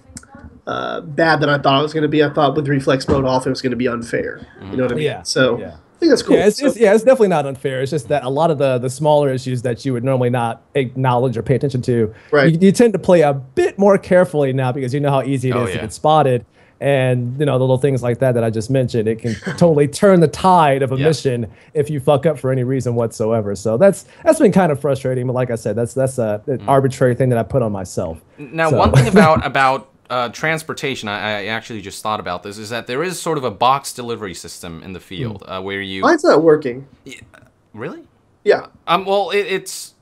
A: than I thought it was going to be. I thought with reflex mode off, it was going to be unfair. You know what I mean?
C: Yeah.
A: So I think that's cool.
C: Yeah, it's definitely not unfair. It's just that a lot of the smaller issues that you would normally not acknowledge or pay attention to, you tend to play a bit more carefully now because you know how easy it is to get spotted. And, the little things like that I just mentioned, it can totally turn the tide of a mission if you fuck up for any reason whatsoever. So that's been kind of frustrating. But like I said, that's an arbitrary thing that I put on myself.
B: Now, one thing about transportation, I actually just thought about this, is that there is sort of a box delivery system in the field where you...
A: Why is that working?
B: Really?
A: Yeah.
B: Well, it's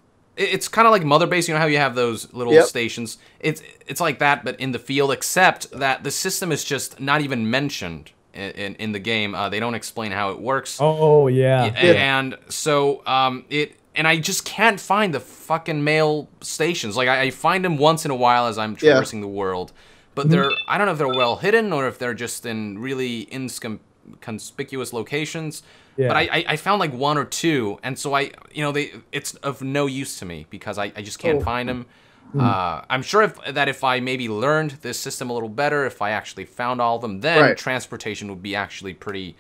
B: kind of like Mother Base. You know how you have those little stations? It's like that, but in the field, except that the system is just not even mentioned in the game. They don't explain how it works.
C: Oh, yeah.
B: And so and I just can't find the fucking mail stations. Like, I find them once in a while as I'm traversing the world. but they're, I don't know if they're well hidden or if they're just in really inconspicuous locations.
C: Yeah.
B: But I found like one or two, and so it's of no use to me because I just can't find them. I'm sure if I maybe learned this system a little better, if I actually found all of them, then transportation would be actually pretty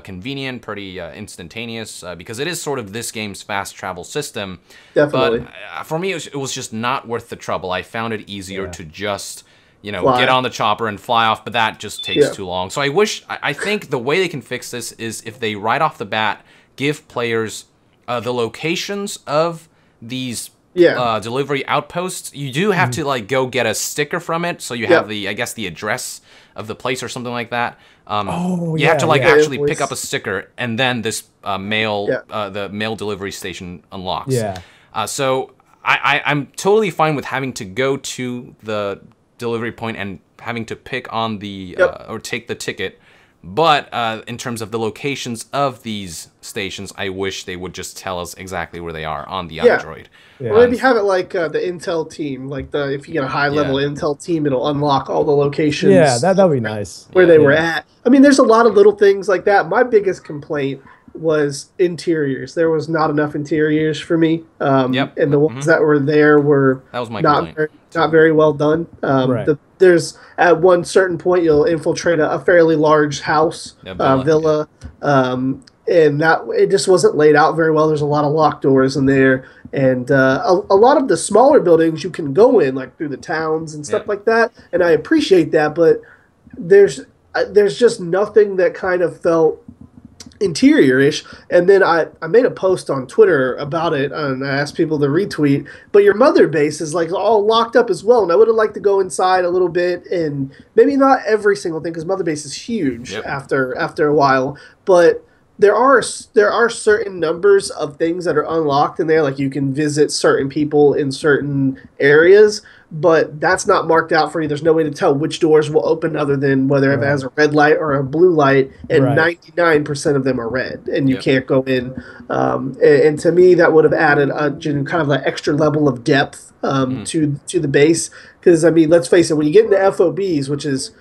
B: convenient, pretty instantaneous, because it is sort of this game's fast travel system.
A: Definitely.
B: But for me, it was just not worth the trouble. I found it easier to just, get on the chopper and fly off, but that just takes too long. So I think the way they can fix this is if they right off the bat give players the locations of these delivery outposts. You do have to like go get a sticker from it, so you have the address of the place or something like that. You have to like actually pick up a sticker, and then this the mail delivery station unlocks. So I'm totally fine with having to go to the delivery point and having to pick on the or take the ticket. But in terms of the locations of these stations, I wish they would just tell us exactly where they are on the Android.
A: Or maybe have it like the Intel team, like if you get a high-level Intel team, it'll unlock all the locations.
C: Yeah, that would be nice.
A: Where they were at. I mean, there's a lot of little things like that. My biggest complaint was interiors. There was not enough interiors for me. And the ones that were there were not very well done. There's at one certain point you'll infiltrate a fairly large house, villa, and that it just wasn't laid out very well. There's a lot of locked doors in there, and a lot of the smaller buildings you can go in like through the towns and stuff like that, and I appreciate that, but there's just nothing that kind of felt interior-ish. And then I made a post on Twitter about it, and I asked people to retweet, but your mother base is like all locked up as well, and I would have liked to go inside a little bit, and maybe not every single thing because mother base is huge after a while, but there are certain numbers of things that are unlocked in there, like you can visit certain people in certain areas, but that's not marked out for you. There's no way to tell which doors will open other than whether it has a red light or a blue light, and 99% of them are red, and you can't go in. And to me, that would have added kind of an extra level of depth to the base, because, I mean, let's face it, when you get into FOBs, which is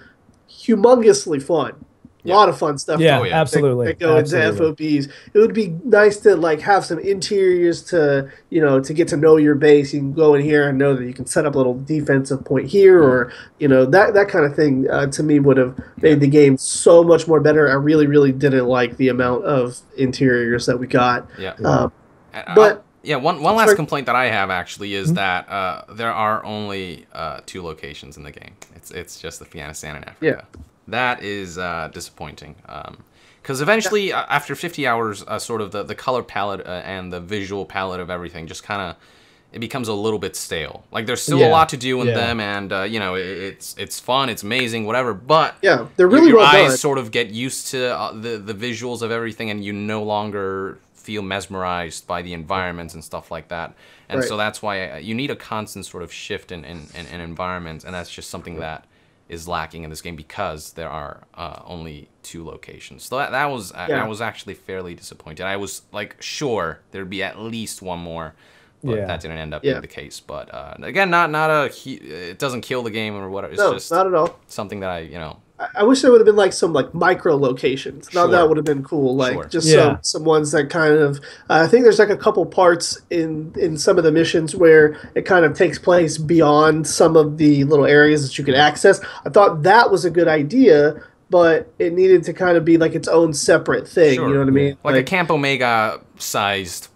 A: humongously fun, a lot of fun stuff.
C: Yeah, absolutely.
A: That go into FOBs. It would be nice to like have some interiors to to get to know your base. You can go in here and know that you can set up a little defensive point here, or that kind of thing. To me, would have made the game so much more better. I really, really didn't like the amount of interiors that we got. But
B: one last complaint that I have actually is that there are only 2 locations in the game. It's just Afghanistan and Africa. That is disappointing, because eventually, after 50 hours, sort of the color palette and the visual palette of everything just kind of it becomes a little bit stale. Like there's still a lot to do in them, and it's fun, it's amazing, whatever. But
A: they're really
B: your
A: well
B: eyes
A: done.
B: sort of get used to the visuals of everything, and you no longer feel mesmerized by the environments and stuff like that. And so that's why you need a constant sort of shift in environments, and that's just something that is lacking in this game because there are only 2 locations. So that was I was actually fairly disappointed. I was like sure there'd be at least one more, but that didn't end up being the case. But again, it doesn't kill the game or whatever. It's just
A: not at all.
B: Something that
A: I wish there would have been like some like micro locations. Now that would have been cool. Like just some ones that kind of. I think there's like a couple parts in some of the missions where it kind of takes place beyond some of the little areas that you can access. I thought that was a good idea, but it needed to kind of be like its own separate thing. You know what I mean?
B: Like a Camp Omega sized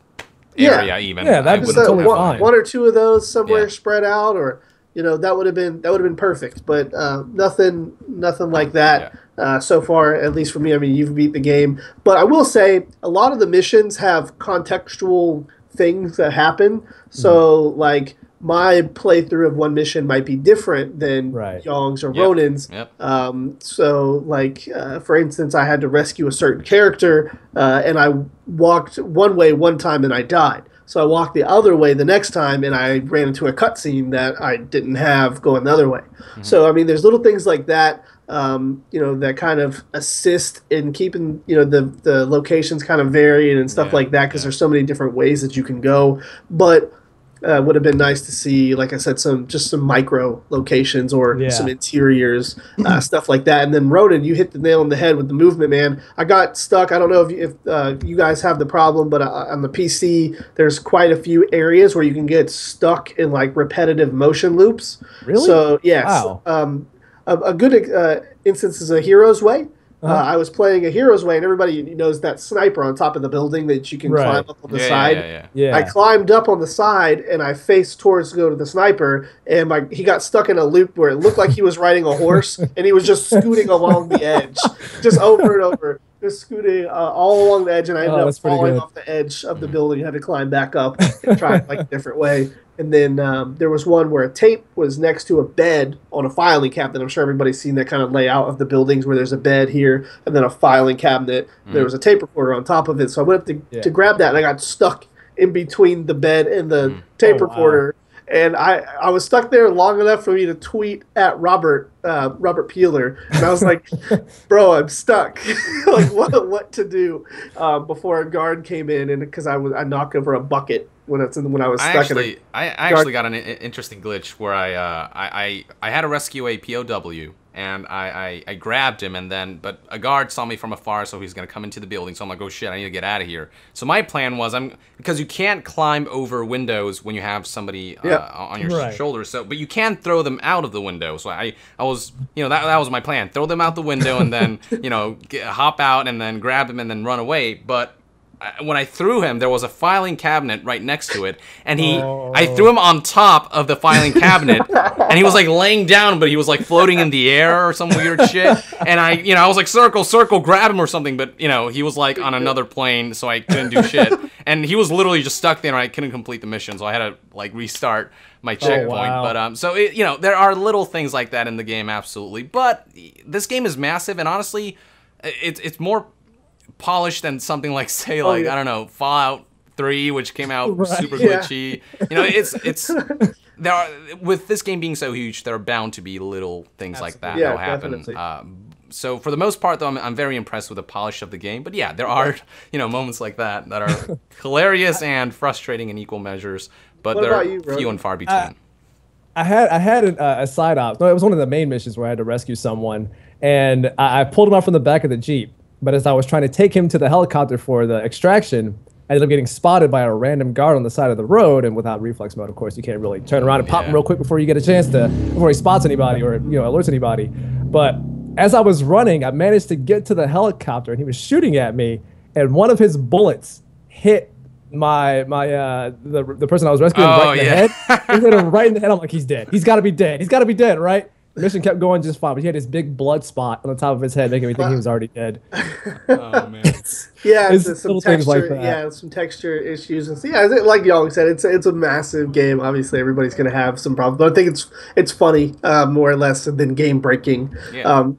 B: area, even.
C: Yeah, that was totally fine.
A: One or 2 of those somewhere spread out, or. That would have been perfect, but nothing like that so far. At least for me, I mean, you've beat the game, but I will say a lot of the missions have contextual things that happen. So, like my playthrough of one mission might be different than Young's or Ronin's. So, like for instance, I had to rescue a certain character, and I walked one way one time and I died. So I walked the other way the next time, and I ran into a cutscene that I didn't have going the other way. So, I mean, there's little things like that, that kind of assist in keeping, the locations kind of varied and stuff like that, because there's so many different ways that you can go. But would have been nice to see, like I said, some micro locations or some interiors, stuff like that. And then Ronin, you hit the nail on the head with the movement, man. I got stuck. I don't know if you guys have the problem, but on the PC, there's quite a few areas where you can get stuck in like repetitive motion loops.
C: Really?
A: So yes,
C: wow.
A: A good instance is a Hero's Way. I was playing a Hero's Way, and everybody knows that sniper on top of the building that you can climb up on the side.
C: Yeah.
A: I climbed up on the side, and I faced towards to go to the sniper, and he got stuck in a loop where it looked like he was riding a horse, and he was just scooting along the edge, just over and over. Just scooting all along the edge, and I ended up falling off the edge of the building. I had to climb back up and try it like a different way. And then there was one where a tape was next to a bed on a filing cabinet. I'm sure everybody's seen that kind of layout of the buildings where there's a bed here and then a filing cabinet. There was a tape recorder on top of it. So I went up to grab that, and I got stuck in between the bed and the tape recorder. And I was stuck there long enough for me to tweet at Robert Peeler, and I was like, "Bro, I'm stuck. Like, what to do?" Before a guard came in, and because I knocked over a bucket when I was stuck.
B: I actually got an interesting glitch where I had to rescue a POW. And I grabbed him, but a guard saw me from afar, so he's gonna come into the building. So I'm like, oh shit, I need to get out of here. So my plan was, because you can't climb over windows when you have somebody on your shoulders. So, but you can throw them out of the window. So I was, that was my plan: throw them out the window and then, hop out and then grab him and then run away. But when I threw him, there was a filing cabinet right next to it, and I threw him on top of the filing cabinet, and he was like laying down, but he was like floating in the air or some weird shit. And I was like, circle, grab him or something, but he was like on another plane, so I couldn't do shit. And he was literally just stuck there, and I couldn't complete the mission, so I had to like restart my checkpoint. But so there are little things like that in the game, absolutely. But this game is massive, and honestly, it's more polished than something like, say, I don't know, Fallout 3, which came out super glitchy. It's there are, with this game being so huge, there are bound to be little things like that that'll happen. So for the most part, though, I'm very impressed with the polish of the game. But yeah, there are moments like that are hilarious and frustrating in equal measures. But they're few and far between.
C: I had a side op. No, it was one of the main missions where I had to rescue someone, and I pulled him out from the back of the Jeep. But as I was trying to take him to the helicopter for the extraction, I ended up getting spotted by a random guard on the side of the road. And without reflex mode, of course, you can't really turn around and pop him real quick before you get a chance before he spots anybody or alerts anybody. But as I was running, I managed to get to the helicopter, and he was shooting at me, and one of his bullets hit the person I was rescuing right in the head. He hit him right in the head. I'm like, he's dead. He's got to be dead. He's got to be dead, right? The mission kept going just fine, but he had this big blood spot on the top of his head, making me think he was already dead.
B: Oh man!
A: It's some
C: things like that.
A: Yeah, some texture issues, and like y'all said, it's a massive game. Obviously, everybody's going to have some problems, but I think it's funny more or less than game breaking. Yeah.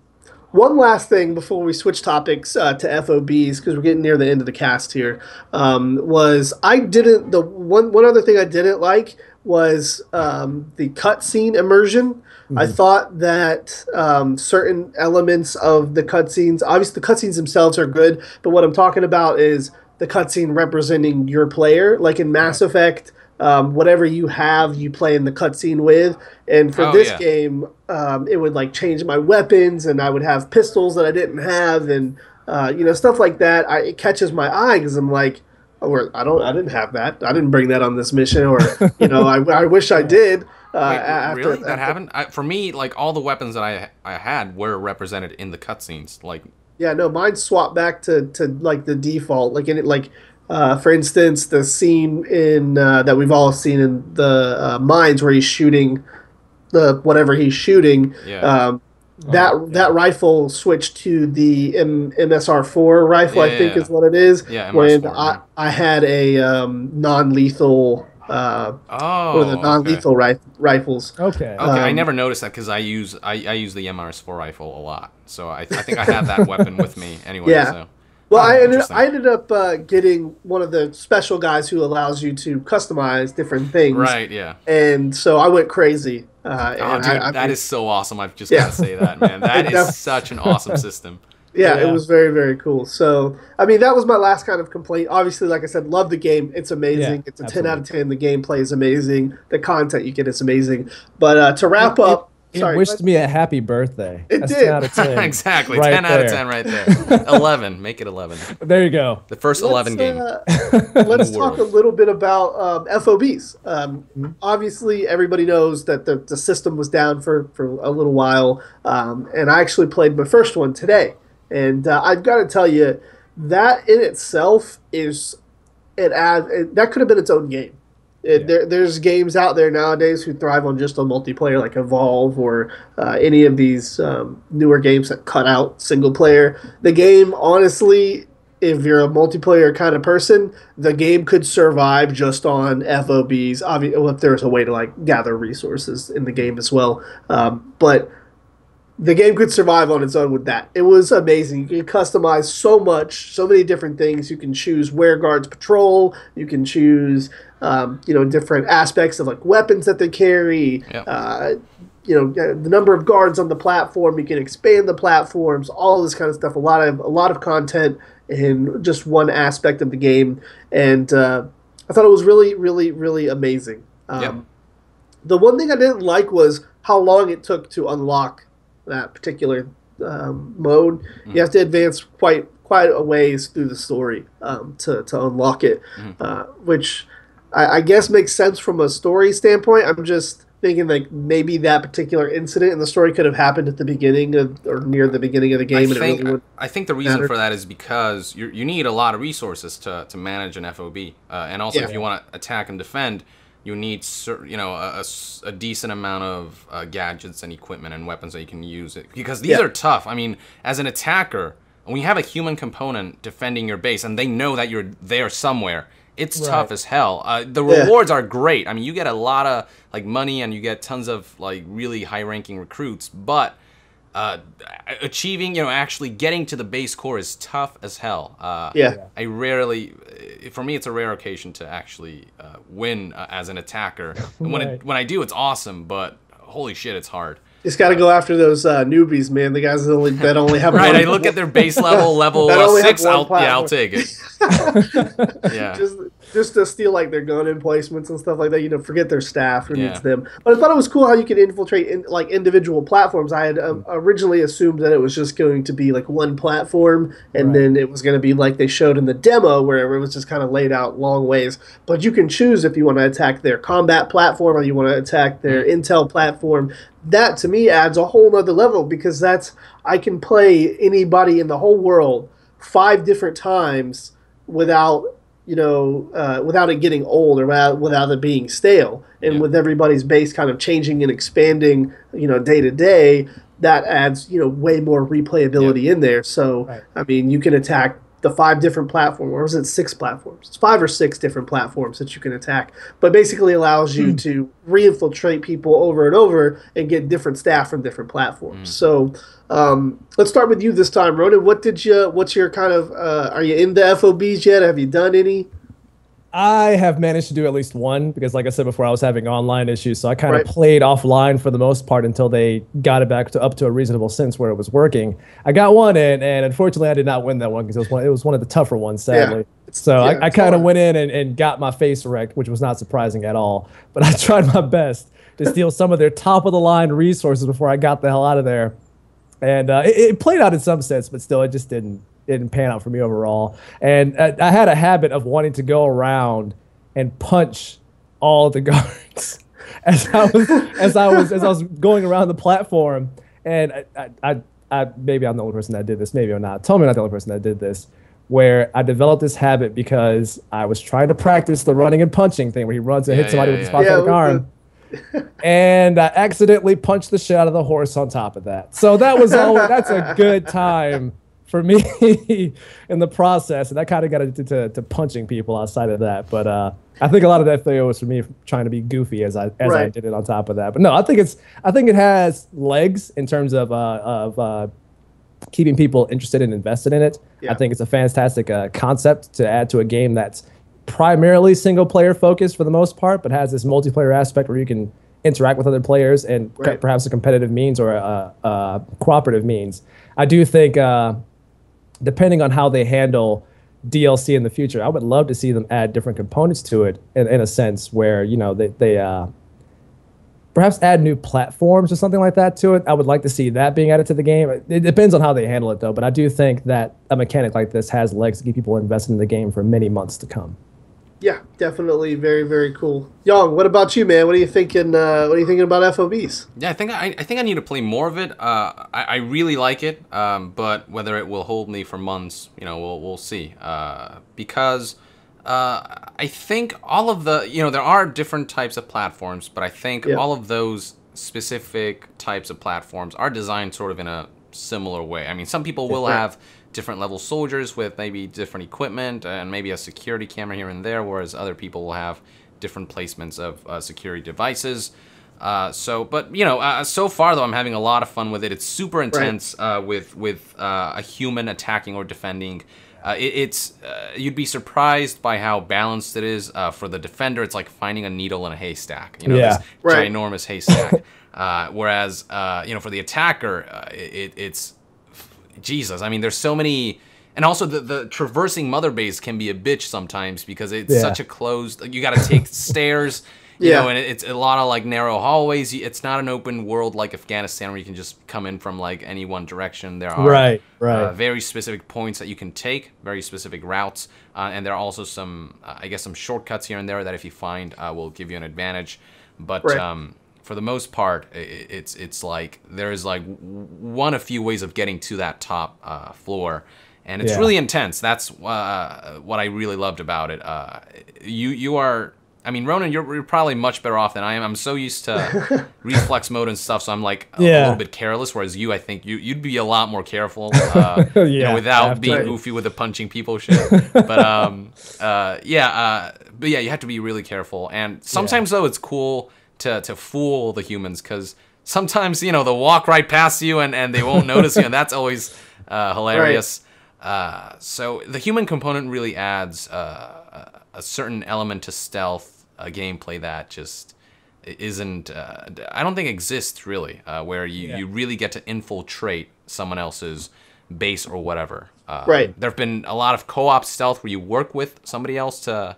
A: One last thing before we switch topics to FOBs, because we're getting near the end of the cast here, was one other thing I didn't like was the cutscene immersion. I thought that certain elements of the cutscenes, obviously the cutscenes themselves are good, but what I'm talking about is the cutscene representing your player. Like in Mass Effect, whatever you have, you play in the cutscene with. And for this game, it would like change my weapons, and I would have pistols that I didn't have, and stuff like that. It catches my eye because I'm like, I didn't have that. I didn't bring that on this mission, or I wish I did.
B: Really? That happened? For me, like all the weapons that I had were represented in the cutscenes. Like,
A: yeah, no, mine swapped back to like the default. Like in it, like for instance, the scene in that we've all seen in the mines where he's shooting whatever he's shooting.
B: Yeah.
A: That rifle switched to the MSR4 rifle, I think is what it is.
B: Yeah,
A: MSR4,
B: when
A: I had a non-lethal the non-lethal rifles.
C: Okay.
B: I never noticed that because I use the MRS4 rifle a lot, so I think I have that weapon with me anyway.
A: Yeah.
B: So.
A: Well, I ended up getting one of the special guys who allows you to customize different things.
B: Right. Yeah.
A: And so I went crazy.
B: Dude, that is so awesome. I've just got to say that, man. That is such an awesome system.
A: Yeah, it
C: Yeah,
A: was very, very cool. So, I mean, that was my last kind of complaint. Obviously, like I said, love the game. It's
C: yeah,
A: amazing. It's a 10 out of
C: absolutely.
A: 10. The gameplay is amazing. The content you get is amazing. But to
C: It
A: wrap
C: it
A: up,
C: it
A: sorry,
C: wished me a happy birthday.
A: it
C: That's 10
A: did.
C: out of 10
B: Exactly,
C: right
B: 10 out of 10
C: there.
B: right there. 11, make it 11.
C: There you go.
B: The first
A: Let's
B: 11 game in the
A: let's talk a
B: world.
A: little bit about FOBs.
C: Mhm.
A: Obviously, everybody knows that the system was down for a little while, and I actually played my first one today. And I've got to tell you, that in itself is that could have been its own game.
C: Yeah.
A: There's games out there nowadays who thrive on just a multiplayer, like Evolve or any of these newer games that cut out single player. The game, honestly, if you're a multiplayer kind of person, the game could survive just on FOBs. Obviously, if there's a way to like gather resources in the game as well, but the game could survive on its own with that. It was amazing. You can customize so much, so many different things. You can choose where guards patrol. You can choose, different aspects of like weapons that they carry.
B: Yep.
A: The number of guards on the platform. You can expand the platforms. All this kind of stuff. A lot of content in just one aspect of the game, and I thought it was really, really, really amazing.
B: Yep.
A: The one thing I didn't like was how long it took to unlock that particular mode. You have to advance quite a ways through the story to unlock it, which I guess makes sense from a story standpoint. I'm just thinking like maybe that particular incident in the story could have happened at the beginning of or near the beginning of the game, and it really would.
B: I think the reason
A: matter.
B: for that is because you need a lot of resources to manage an FOB, and also
A: Yeah.
B: if you want to attack and defend, you need a decent amount of gadgets and equipment and weapons that you can use it, because these are tough. I mean, as an attacker, when you have a human component defending your base and they know that you're there somewhere, it's tough as hell. The rewards are great. I mean, you get a lot of like money and you get tons of like really high-ranking recruits, but achieving, actually getting to the base core is tough as hell. I rarely, for me, it's a rare occasion to actually win as an attacker. And when I do, it's awesome, but holy shit, it's hard.
A: Just got to go after those newbies, man. The guys that only have
B: Right,
A: one,
B: I look at their base level
A: that only have
B: 6.
A: one
B: I'll
A: platform.
B: take it. Yeah.
A: just to steal like their gun emplacements and stuff like that. Forget their staff who
B: Yeah.
A: needs them. But I thought it was cool how you could infiltrate like individual platforms. I had originally assumed that it was just going to be like one platform, and then it was going to be like they showed in the demo, where it was just kind of laid out long ways. But you can choose if you want to attack their combat platform or you want to attack their intel platform. That to me adds a whole nother level, because I can play anybody in the whole world 5 different times without without it getting old or without it being stale. And with everybody's base kind of changing and expanding, day to day, that adds, way more replayability in there. So, I mean, you can attack the 5 different platforms, or was it 6 platforms? It's 5 or 6 different platforms that you can attack, but basically allows you to re-infiltrate people over and over and get different staff from different platforms. So let's start with you this time, Ronan. What's your kind of, are you into FOBs yet? Have you done any?
C: I have managed to do at least one, because like I said before, I was having online issues, so I kind of played offline for the most part until they got it back up to a reasonable sense where it was working. I got one in, and unfortunately I did not win that one, because it was one of the tougher ones, sadly. So I kind of went in and got my face wrecked, which was not surprising at all. But I tried my best to steal some of their top-of-the-line resources before I got the hell out of there. And it played out in some sense, but still, it just didn't pan out for me overall. And I had a habit of wanting to go around and punch all the guards as I was going around the platform. And I maybe I'm the only person that did this, maybe I'm not. Tell me I'm not the only person that did this. Where I developed this habit because I was trying to practice the running and punching thing, where he runs and hits somebody with his prosthetic arm. And I accidentally punched the shit out of the horse on top of that. So that's a good time for me in the process, and that kind of got into to punching people outside of that. But I think a lot of that failure was for me trying to be goofy as I did it on top of that. But no, I think it has legs in terms of keeping people interested and invested in it. Yeah. I think it's a fantastic concept to add to a game that's primarily single player focused for the most part, but has this multiplayer aspect where you can interact with other players and perhaps a competitive means or a cooperative means. I do think depending on how they handle DLC in the future, I would love to see them add different components to it in a sense where, you know, they perhaps add new platforms or something like that to it. I would like to see that being added to the game. It depends on how they handle it, though. But I do think that a mechanic like this has legs to keep people invested in the game for many months to come.
A: Yeah, definitely, very, very cool. Young, what about you, man? What are you thinking? What are you thinking about FOBs?
B: Yeah, I think I need to play more of it. I really like it, but whether it will hold me for months, you know, we'll see. Because I think all of the, you know, there are different types of platforms, but I think all of those specific types of platforms are designed sort of in a similar way. I mean, some people will have different level soldiers with maybe different equipment and maybe a security camera here and there, whereas other people will have different placements of security devices. But you know, so far though, I'm having a lot of fun with it. It's super intense with a human attacking or defending. You'd be surprised by how balanced it is. For the defender, it's like finding a needle in a haystack. You know, this ginormous haystack. Whereas, you know, for the attacker, it's Jesus. I mean, there's so many, and also the traversing mother base can be a bitch sometimes because it's such a closed. You got to take stairs. You know, and it's a lot of like narrow hallways. It's not an open world like Afghanistan where you can just come in from like any one direction. There are very specific points that you can take, very specific routes, and there are also some, I guess, some shortcuts here and there that if you find will give you an advantage. But for the most part, it's like there is like one of few ways of getting to that top floor. And it's really intense. That's what I really loved about it. You are... I mean, Ronin, you're probably much better off than I am. I'm so used to reflex mode and stuff, so I'm like a little bit careless. Whereas you, I think you'd be a lot more careful, you know, without being goofy with the punching people shit. But you have to be really careful. And sometimes though, it's cool to fool the humans because sometimes, you know, they'll walk right past you and they won't notice you, and that's always hilarious. So the human component really adds a certain element to stealth gameplay that just isn't, I don't think exists really, where you really get to infiltrate someone else's base or whatever. There have been a lot of co-op stealth where you work with somebody else to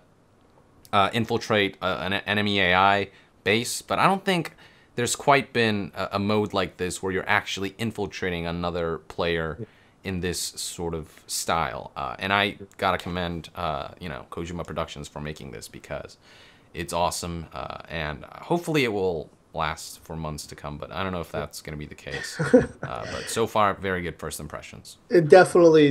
B: infiltrate an enemy AI base, but I don't think there's quite been a mode like this where you're actually infiltrating another player in this sort of style. And I gotta commend, you know, Kojima Productions for making this because it's awesome, and hopefully it will last for months to come, but I don't know if that's going to be the case. But so far, very good first impressions.
A: It definitely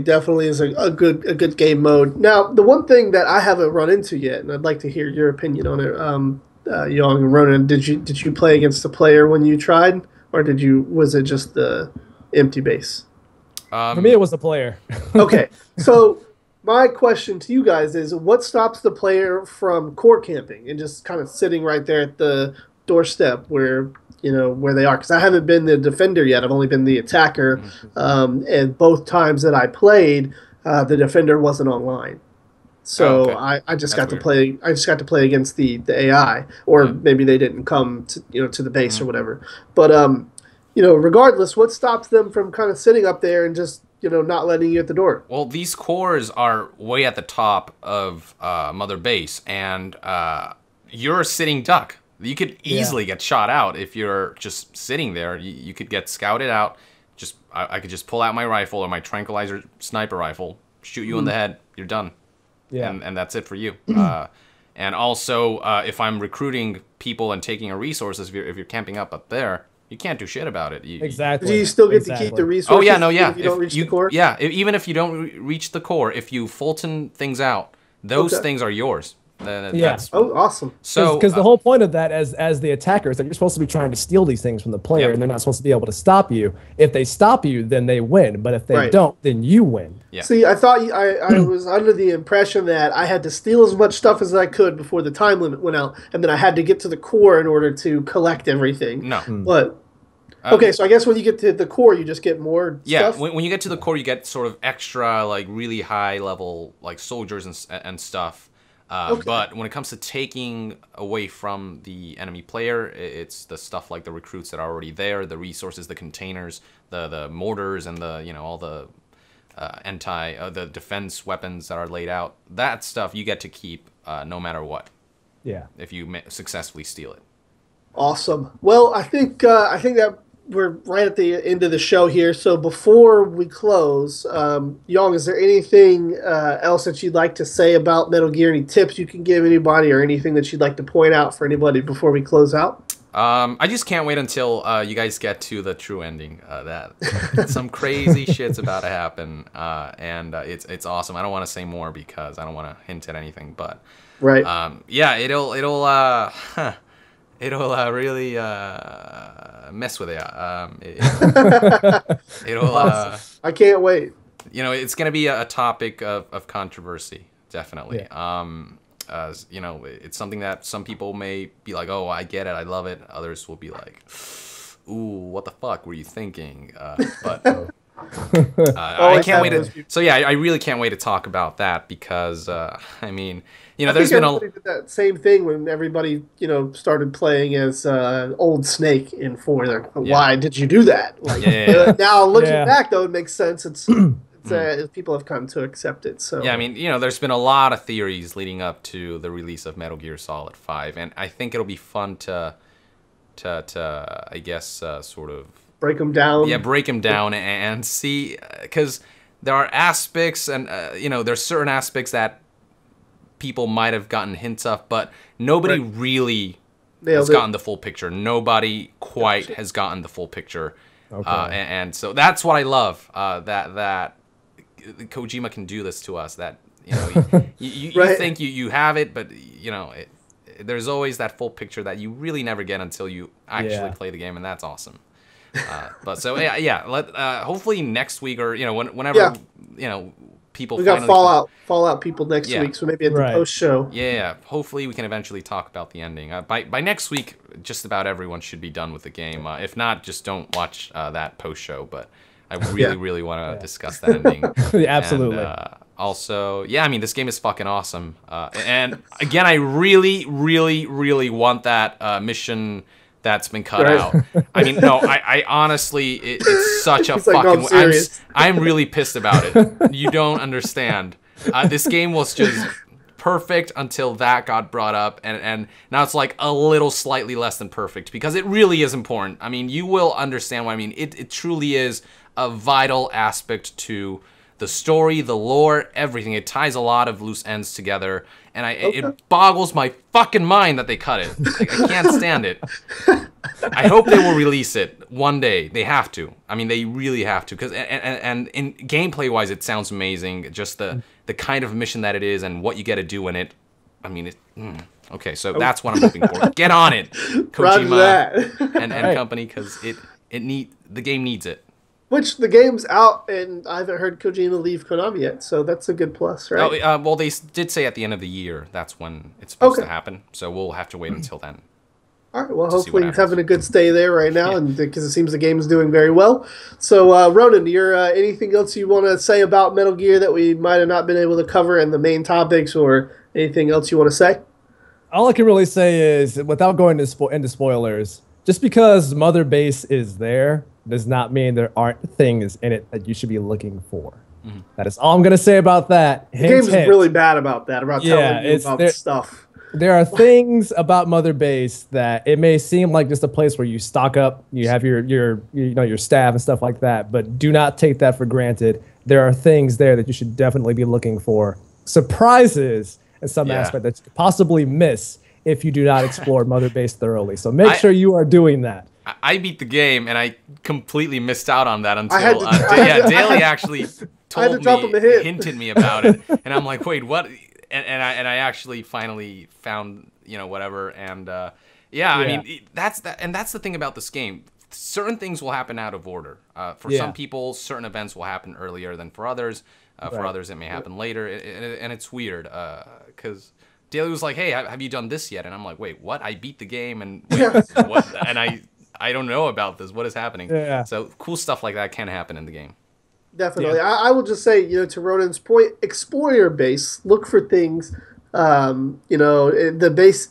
A: is a good game mode. Now, the one thing that I haven't run into yet, and I'd like to hear your opinion on it, Young and Ronan, did you play against a player when you tried, or was it just the empty base?
C: For me, it was the player.
A: Okay, so my question to you guys is, what stops the player from core camping and just kind of sitting right there at the doorstep where they are? Because I haven't been the defender yet. I've only been the attacker, and both times that I played, the defender wasn't online. So I just got to play. I just got to play against the AI, or maybe they didn't come to the base or whatever. But regardless, what stops them from kind of sitting up there and just not letting you at the door?
B: Well, these cores are way at the top of Mother Base, and you're a sitting duck. You could easily get shot out if you're just sitting there. You could get scouted out. I could just pull out my rifle or my tranquilizer sniper rifle, shoot you in the head. You're done. Yeah, and that's it for you. And also, if I'm recruiting people and taking a resources, if you're camping up there, you can't do shit about it.
A: Exactly. Do you still get to keep the resources?
B: Oh yeah, no, yeah.
A: If you don't reach the core?
B: Yeah, even if you don't reach the core, if you Fulton things out, those things are yours.
A: Oh, awesome.
C: So, because the whole point of that, as the attacker, is that you're supposed to be trying to steal these things from the player, and they're not supposed to be able to stop you. If they stop you, then they win. But if they don't, then you win.
B: Yeah.
A: See, I thought I was under the impression that I had to steal as much stuff as I could before the time limit went out, and then I had to get to the core in order to collect everything.
B: No.
A: But okay, so I guess when you get to the core, you just get more stuff?
B: Yeah, when you get to the core, you get sort of extra, like, really high-level, like, soldiers and stuff. But when it comes to taking away from the enemy player, it's the stuff like the recruits that are already there, the resources, the containers, the mortars, and the all the the defense weapons that are laid out. That stuff you get to keep no matter what.
C: Yeah.
B: If you successfully steal it.
A: Awesome. Well, I think that we're right at the end of the show here. So before we close, Young, is there anything else that you'd like to say about Metal Gear? Any tips you can give anybody, or anything that you'd like to point out for anybody before we close out?
B: I just can't wait until you guys get to the true ending. That some crazy shit's about to happen, and it's awesome. I don't want to say more because I don't want to hint at anything, but
A: right.
B: Yeah, it'll really mess with you. It'll
A: Awesome. I can't wait.
B: You know, it's gonna be a topic of controversy, definitely.
C: Yeah.
B: You know, it's something that some people may be like, "Oh, I get it, I love it." Others will be like, "Ooh, what the fuck were you thinking?" But I can't wait to. So yeah, I really can't wait to talk about that because I mean, you know, there's been
A: did that same thing when everybody, you know, started playing as Old Snake in 4. Like, why did you do that? Like, now looking back, though, it makes sense. It's people have come to accept it. So
B: yeah, I mean, you know, there's been a lot of theories leading up to the release of Metal Gear Solid 5, and I think it'll be fun to I guess sort of
A: break them down.
B: Yeah, break them down and see, because there are aspects, and you know, there's certain aspects that people might have gotten hints of, but nobody really has gotten the full picture. Nobody quite has gotten the full picture. Okay. And so that's what I love, that Kojima can do this to us. That, you know, you think you have it, but you know, there's always that full picture that you really never get until you actually play the game, and that's awesome. But so yeah, hopefully next week, or you know, whenever you know, people.
A: We got Fallout people next week, so maybe at the post show.
B: Yeah, hopefully we can eventually talk about the ending. By next week, just about everyone should be done with the game. If not, just don't watch that post show. But I really want to discuss that ending.
C: Absolutely.
B: And, also, yeah, I mean, this game is fucking awesome. And again, I really want that mission that's been cut out. I mean, no, I honestly, it's such a fucking...
A: Like, no,
B: I'm really pissed about it. You don't understand. This game was just perfect until that got brought up, and now it's like a little slightly less than perfect, because it really is important. I mean, you will understand what I mean. It truly is a vital aspect to the story, the lore, everything. It ties a lot of loose ends together, and it boggles my fucking mind that they cut it. Like, I can't stand it. I hope they will release it one day. They have to. I mean, they really have to, because and in gameplay wise, it sounds amazing. Just the kind of mission that it is and what you get to do in it. I mean, okay, so that's what I'm hoping for. Get on it, Kojima and company, because the game needs it.
A: Which the game's out, and I haven't heard Kojima leave Konami yet, so that's a good plus, right?
B: Oh, well, they did say at the end of the year that's when it's supposed to happen, so we'll have to wait until then.
A: All right, well, hopefully he's having a good stay there right now, and because it seems the game's doing very well. So, Ronan, anything else you want to say about Metal Gear that we might have not been able to cover in the main topics, or anything else you want to say?
C: All I can really say is, without going into spoilers, just because Mother Base is there does not mean there aren't things in it that you should be looking for. Mm-hmm. That is all I'm going to say about that.
A: The game's really bad about that, about telling you about stuff.
C: There are things about Mother Base that it may seem like just a place where you stock up, you have your staff and stuff like that, but do not take that for granted. There are things there that you should definitely be looking for. Surprises in some aspect that you could possibly miss if you do not explore Mother Base thoroughly. So make sure you are doing that.
B: I beat the game, and I completely missed out on that until Daly actually hinted me about it, and I'm like, wait, what? And I actually finally found, you know, whatever, and I mean, that's the thing about this game. Certain things will happen out of order. For some people, certain events will happen earlier than for others. For others, it may happen later, and it's weird because Daly was like, "Hey, have you done this yet?" And I'm like, "Wait, what? I beat the game, and what?" And I don't know about this. What is happening? Yeah. So cool stuff like that can happen in the game.
A: Definitely. Yeah. I will just say, you know, to Ronan's point, explore your base. Look for things. You know, the base,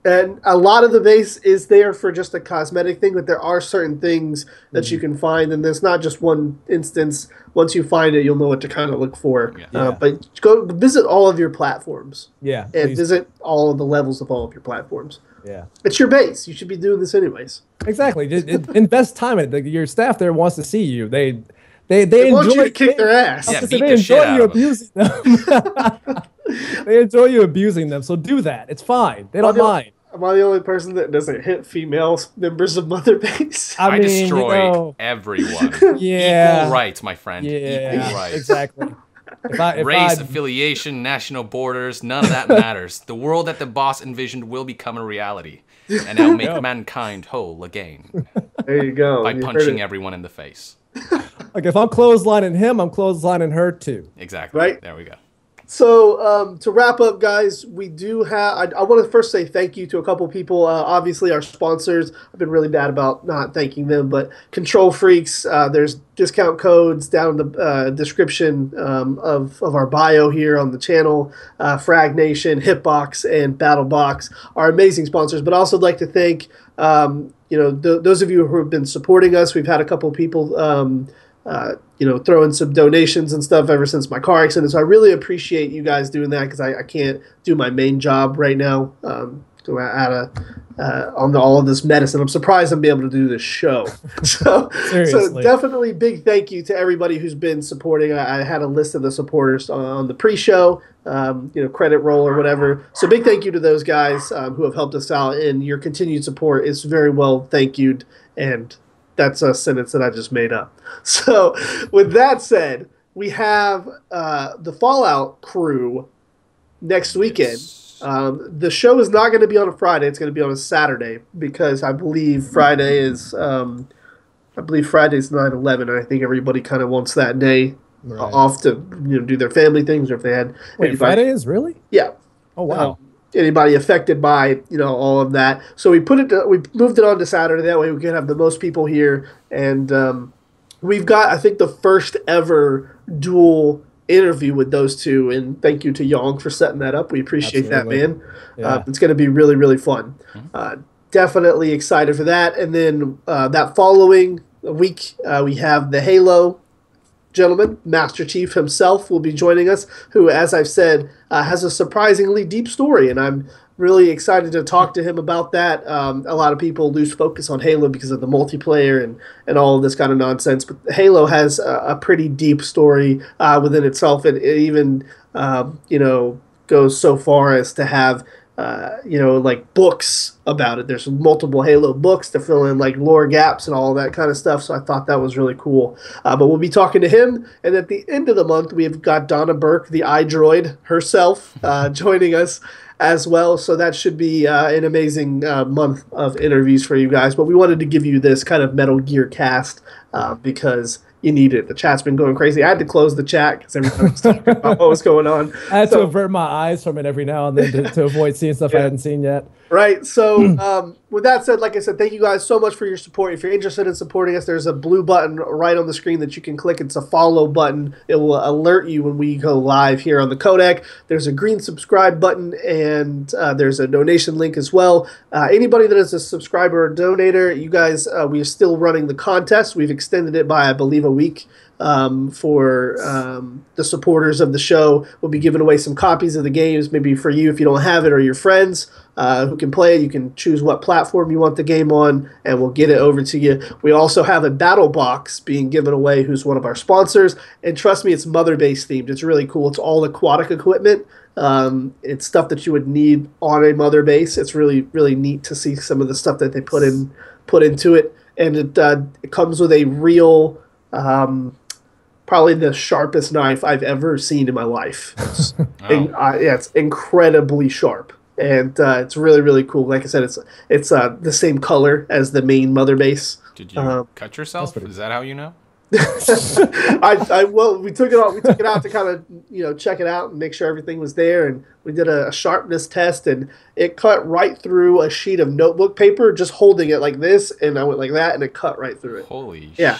A: And a lot of the base is there for just a cosmetic thing, but there are certain things that you can find, and there's not just one instance. Once you find it, you'll know what to kind of look for.
B: Yeah.
A: But go visit all of your platforms.
C: Yeah,
A: And
C: please.
A: visit all of the levels of all of your platforms.
C: Yeah.
A: It's your base. You should be doing this anyways.
C: Exactly. Just invest time in it. Your staff there wants to see you. They
A: They want
C: enjoy
A: you to kick their ass.
B: Yeah,
C: they
B: beat the
C: enjoy
B: shit out
C: you
B: of 'em.
C: abusing them. They enjoy you abusing them. So do that. It's fine. They don't mind.
A: Am I the only person that doesn't hit female members of Mother Base?
B: I
C: mean,
B: destroy everyone.
C: Yeah.
B: Equal rights, my friend.
C: Yeah.
B: Equal rights.
C: Exactly. If
B: Race, affiliation, national borders, none of that matters. The world that the boss envisioned will become a reality. And I'll make mankind whole again
A: There you go.
B: by
A: You heard
B: punching
A: it.
B: everyone in the face.
C: Like if I'm clotheslining him, I'm clotheslining her too.
B: Exactly.
A: Right.
B: There we go.
A: So to wrap up, guys, we do have. I want to first say thank you to a couple people. Obviously, our sponsors. I've been really bad about not thanking them, but Control Freaks. There's discount codes down in the description of our bio here on the channel. FraggedNation, Hitbox, and BattleBox are amazing sponsors. But I also like to thank those of you who have been supporting us. We've had a couple people. Throw in some donations and stuff ever since my car accident. So I really appreciate you guys doing that because I can't do my main job right now. On all of this medicine. I'm surprised I'm able to do this show. So definitely big thank you to everybody who's been supporting. I had a list of the supporters on the pre-show, credit roll or whatever. So big thank you to those guys who have helped us out, and your continued support is very well thank you'd. And that's a sentence that I just made up. So with that said, we have the Fallout crew next weekend. The show is not going to be on a Friday. It's going to be on a Saturday because I believe Friday is 9/11, and I think everybody kind of wants that day off to do their family things, or if they had.
C: Wait, Friday is really?
A: Yeah.
C: Oh wow.
A: Anybody affected by all of that. So we moved it on to Saturday. That way we can have the most people here, and we've got I think the first ever dual interview with those two. And thank you to Yong for setting that up. We appreciate that, man.
C: Yeah.
A: It's going to be really really fun. Definitely excited for that. And then that following week we have the Halo gentleman, Master Chief himself, will be joining us, who, as I've said, has a surprisingly deep story, and I'm really excited to talk to him about that. A lot of people lose focus on Halo because of the multiplayer and all of this kind of nonsense, but Halo has a pretty deep story within itself. It even goes so far as to have like books about it. There's multiple Halo books to fill in like lore gaps and all that kind of stuff. So I thought that was really cool. But we'll be talking to him. And at the end of the month, we've got Donna Burke, the iDroid herself, joining us as well. So that should be an amazing month of interviews for you guys. But we wanted to give you this kind of Metal Gear cast because you need it. The chat's been going crazy. I had to close the chat because everybody was talking about what was going on.
C: I had to avert my eyes from it every now and then to avoid seeing stuff I hadn't seen yet.
A: Right. So with that said, like I said, thank you guys so much for your support. If you're interested in supporting us, there's a blue button right on the screen that you can click. It's a follow button. It will alert you when we go live here on the Codec. There's a green subscribe button, and there's a donation link as well. Anybody that is a subscriber or donator, you guys, we are still running the contest. We've extended it by, I believe, a week. For the supporters of the show. We'll be giving away some copies of the games, maybe for you if you don't have it, or your friends who can play it. You can choose what platform you want the game on, and we'll get it over to you. We also have a battle box being given away, who's one of our sponsors, and trust me, it's Mother Base themed. It's really cool. It's all aquatic equipment. It's stuff that you would need on a Mother Base. It's really, really neat to see some of the stuff that they put into it, and it comes with a real probably the sharpest knife I've ever seen in my life. It's incredibly sharp, and it's really, really cool. Like I said, it's the same color as the main Mother Base.
B: Did you cut yourself? Is that how you know?
A: Well, we took it out. We took it out to kind of check it out and make sure everything was there. And we did a sharpness test, and it cut right through a sheet of notebook paper, just holding it like this. And I went like that, and it cut right through it.
B: Holy
A: yeah.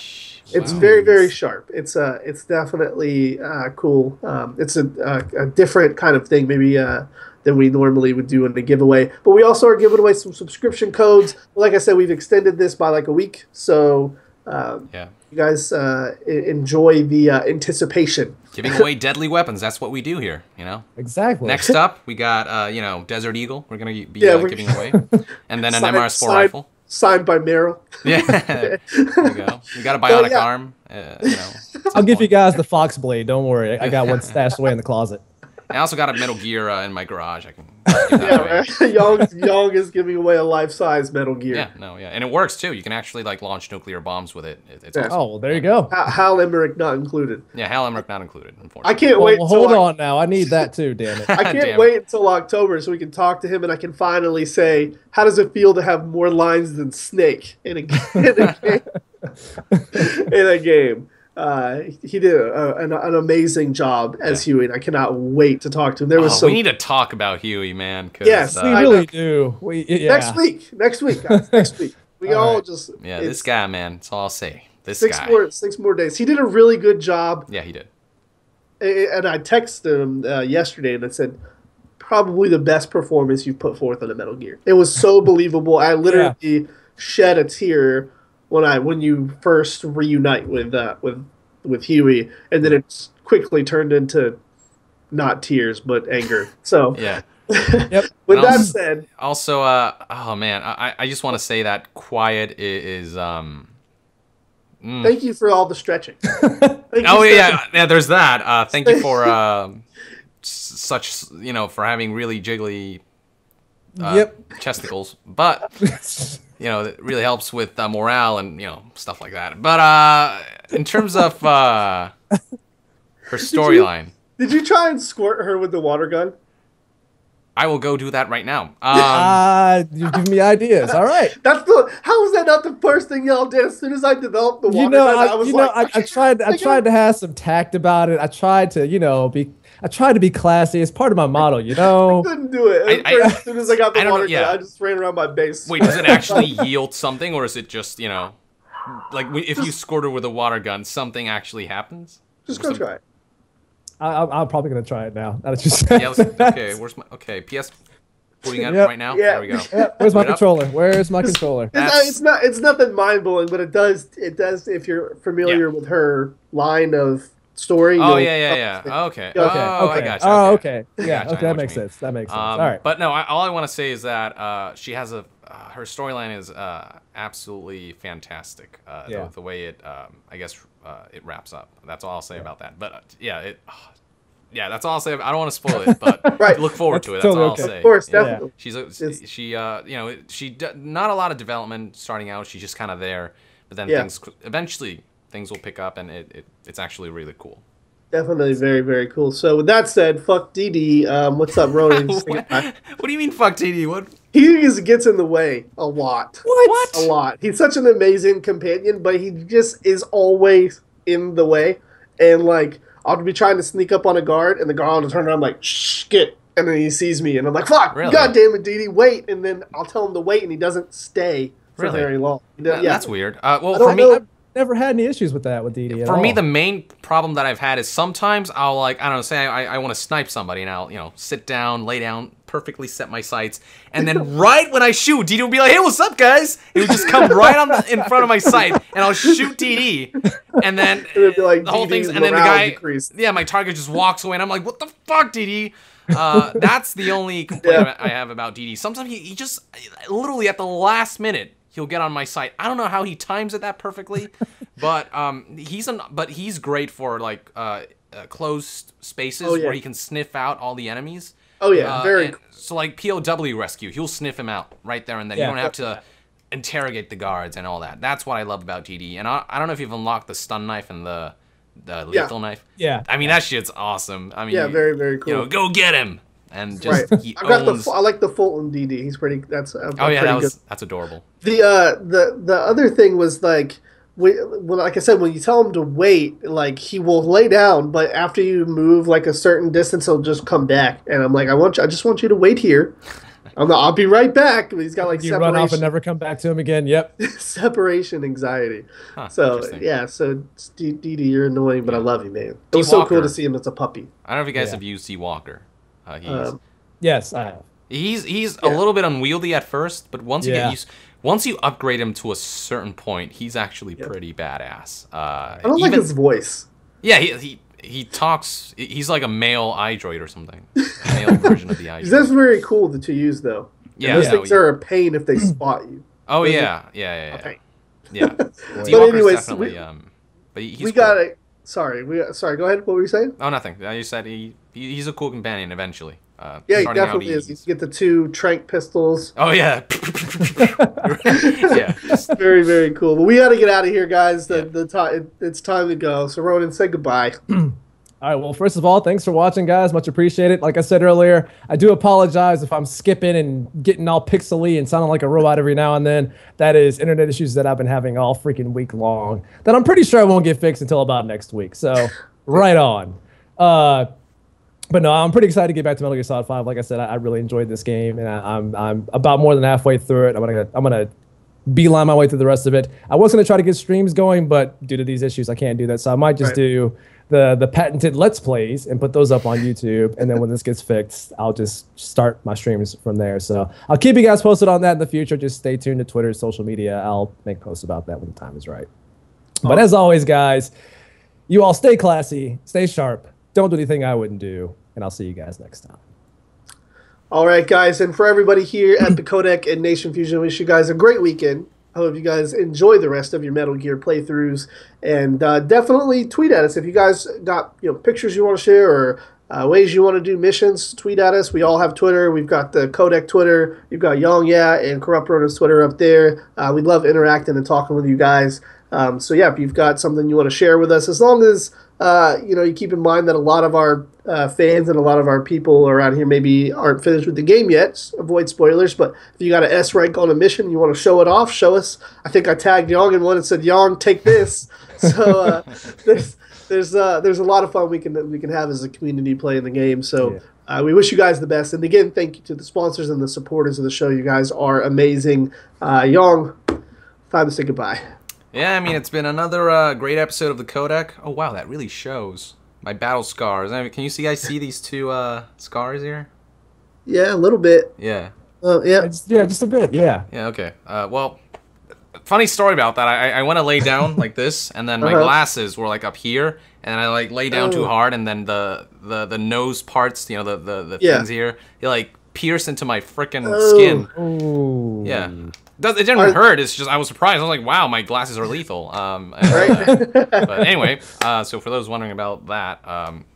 A: It's very, very sharp. It's definitely cool. It's a different kind of thing. Maybe than we normally would do in the giveaway. But we also are giving away some subscription codes. Like I said, we've extended this by like a week, so you guys enjoy the anticipation.
B: Giving away deadly weapons. That's what we do here, you know?
C: Exactly.
B: Next up, we got, you know, Desert Eagle. We're going to be giving away. And then an MRS4 rifle.
A: Signed by Meryl.
B: Yeah. There you go. We got a bionic arm. You know,
C: I'll give you guys the Fox Blade. Don't worry. I got one stashed away in the closet.
B: I also got a Metal Gear in my garage. I can give that
A: away. Young is giving away a life-size Metal Gear.
B: Yeah, and it works too. You can actually like launch nuclear bombs with it. It's awesome.
C: Oh, well, there you go.
A: Hal Emmerich not included.
B: Yeah, Hal Emmerich not included. Unfortunately,
A: I can't wait.
C: Well, hold on now. I need that too. Damn it.
A: I can't wait until October so we can talk to him and I can finally say, how does it feel to have more lines than Snake in a game? In a game. He did an amazing job as Huey, and I cannot wait to talk to him. There was
B: we need to talk about Huey, man.
A: Yes,
C: we really do.
A: Next week, guys. Next week. We all just
B: this guy, man. That's all I'll say. This guy.
A: 6 more days. He did a really good job.
B: Yeah, he did.
A: And I texted him yesterday, and I said, probably the best performance you've put forth on a Metal Gear. It was so believable. I literally shed a tear when you first reunite with Huey, and then it's quickly turned into not tears but anger. So
B: yeah.
C: Yep.
A: With that said,
B: also oh man, I just want to say that Quiet is
A: Thank you for all the stretching.
B: Yeah. There's that. Thank you for such for having really jiggly chesticles, but. You know, it really helps with morale and, stuff like that. But in terms of her storyline...
A: Did you try and squirt her with the water gun?
B: I will go do that right now.
C: You're giving me ideas. All right.
A: How is that not the first thing y'all did? As soon as I developed the water gun,
C: I tried to have some tact about it. I tried to be classy. It's part of my motto,
A: I couldn't do it. As soon as I got the water gun, I just ran around my base.
B: Wait, does it actually yield something, or is it just, like if you squirt her with a water gun, something actually happens?
A: Just go try it.
C: I'm probably gonna try it now. Just
B: okay. PS putting it right now.
A: Yeah.
B: There we go.
C: Yep. Where's my controller? Where's my controller?
A: It's nothing mind blowing, but it does if you're familiar with her line of story.
B: Oh yeah. Okay. I got you.
C: Oh, okay. Yeah. Okay, that makes sense. That makes sense. All right.
B: But no, all I want to say is that she has her storyline is absolutely fantastic. The way it, I guess, it wraps up. That's all I'll say about that. But that's all I'll say. I don't want to spoil it, but look forward to it. That's all I'll say.
A: Of course, definitely.
B: She not a lot of development starting out. She's just kind of there, but then things will pick up, and it's actually really cool.
A: Definitely very, very cool. So with that said, fuck DD. What's up, Ronan?
B: What do you mean fuck DD? What?
A: He gets in the way a lot.
C: What?
A: A lot. He's such an amazing companion, but he just is always in the way. And like, I'll be trying to sneak up on a guard, and the guard will turn around like, shh, get. And then he sees me, and I'm like, fuck, really? God damn it, DD, wait. And then I'll tell him to wait, and he doesn't stay for very long.
B: That's weird. Well, for me...
C: Never had any issues with that with DD at all.
B: For me, the main problem that I've had is sometimes I'll say I want to snipe somebody, and I'll sit down, lay down, perfectly set my sights, and then right when I shoot, DD will be like, "Hey, what's up, guys?" He would just come right in front of my sight, and I'll shoot DD, and then the whole thing's, and then the guy, my target just walks away, and I'm like, "What the fuck, DD?" That's the only complaint I have about DD. Sometimes he just literally at the last minute. He'll get on my sight. I don't know how he times it that perfectly, but he's great for like closed spaces where he can sniff out all the enemies.
A: Oh yeah, very.
B: So like POW rescue, he'll sniff him out right there and then. You don't have to interrogate the guards and all that. That's what I love about DD. And I don't know if you've unlocked the stun knife and the lethal knife.
C: Yeah.
B: I mean that shit's awesome. I mean
A: very, very cool.
B: Go get him. And just
A: I like the Fulton DD. He's pretty. That's
B: that's adorable.
A: The other thing was like, like I said, when you tell him to wait, like he will lay down, but after you move like a certain distance, he'll just come back. And I'm like, I just want you to wait here. I'll be right back. He's got like
C: you run off and never come back to him again. Yep.
A: Separation anxiety. So DD, you're annoying, but I love you, man. It was
B: Walker.
A: so cool to see him as a puppy.
B: I don't know if you guys have used C Walker.
C: Yes, I have.
B: He's a little bit unwieldy at first, but once you
C: Yeah.
B: get used, once you upgrade him to a certain point, he's actually pretty badass.
A: I don't like his voice.
B: Yeah, he talks. He's like a male iDroid or something. A male version of the iDroid.
A: That's very cool to use, though.
B: Yeah,
A: and those things are a pain if they spot you.
B: Oh
A: Those
B: yeah.
A: But anyways,
B: definitely. But he's
A: we
B: cool.
A: got it. Sorry, go ahead. What were you saying?
B: Oh, nothing. You said he's a cool companion eventually.
A: Yeah, he
B: starting out,
A: definitely is. You get the 2 trank pistols.
B: Oh yeah. Yeah.
A: Very, very cool. But we got to get out of here, guys. It's time to go. So Ronin, say goodbye.
C: All right, well, first of all, thanks for watching, guys. Much appreciated. Like I said earlier, I do apologize if I'm skipping and getting all pixely and sounding like a robot every now and then. That is internet issues that I've been having all freaking week long that I'm pretty sure I won't get fixed until about next week. So, right on. But no, I'm pretty excited to get back to Metal Gear Solid 5. Like I said, I really enjoyed this game, and I'm about more than halfway through it. I'm gonna beeline my way through the rest of it. I was gonna try to get streams going, but due to these issues, I can't do that. So I might just do the patented Let's Plays and put those up on YouTube. And then when this gets fixed, I'll just start my streams from there. So I'll keep you guys posted on that in the future. Just stay tuned to Twitter, social media. I'll make posts about that when the time is right. But as always, guys, you all stay classy, stay sharp. Don't do anything I wouldn't do. And I'll see you guys next time.
A: All right, guys. And for everybody here at the Codec and Nation Fusion, I wish you guys a great weekend. I hope you guys enjoy the rest of your Metal Gear playthroughs, and definitely tweet at us if you guys got pictures you want to share or ways you want to do missions. Tweet at us. We all have Twitter. We've got the Codec Twitter. You've got Yang Ya and KorruptRonin's Twitter up there. We love interacting and talking with you guys. So yeah, if you've got something you want to share with us, as long as you keep in mind that a lot of our fans and a lot of our people around here maybe aren't finished with the game yet. Avoid spoilers, but if you got an S rank on a mission, you want to show it off, show us. I think I tagged Yang in one and said, "Yang, take this." So there's a lot of fun we can have as a community playing the game. So we wish you guys the best. And again, thank you to the sponsors and the supporters of the show. You guys are amazing. Yang, time to say goodbye.
B: Yeah, I mean, it's been another great episode of the Codec. Oh, wow, that really shows. My battle scars. I mean, can you guys see these 2 scars here?
A: Yeah, a little bit.
B: Yeah.
A: Yeah.
C: Just a bit, yeah.
B: Yeah, okay. Well, funny story about that. I went to lay down like this, and then my glasses were like up here, and I like lay down too hard, and then the nose parts, the things here, they like pierced into my freaking skin.
C: Ooh.
B: Yeah. It didn't hurt. It's just I was surprised. I was like, "Wow, my glasses are lethal." But anyway, so for those wondering about that,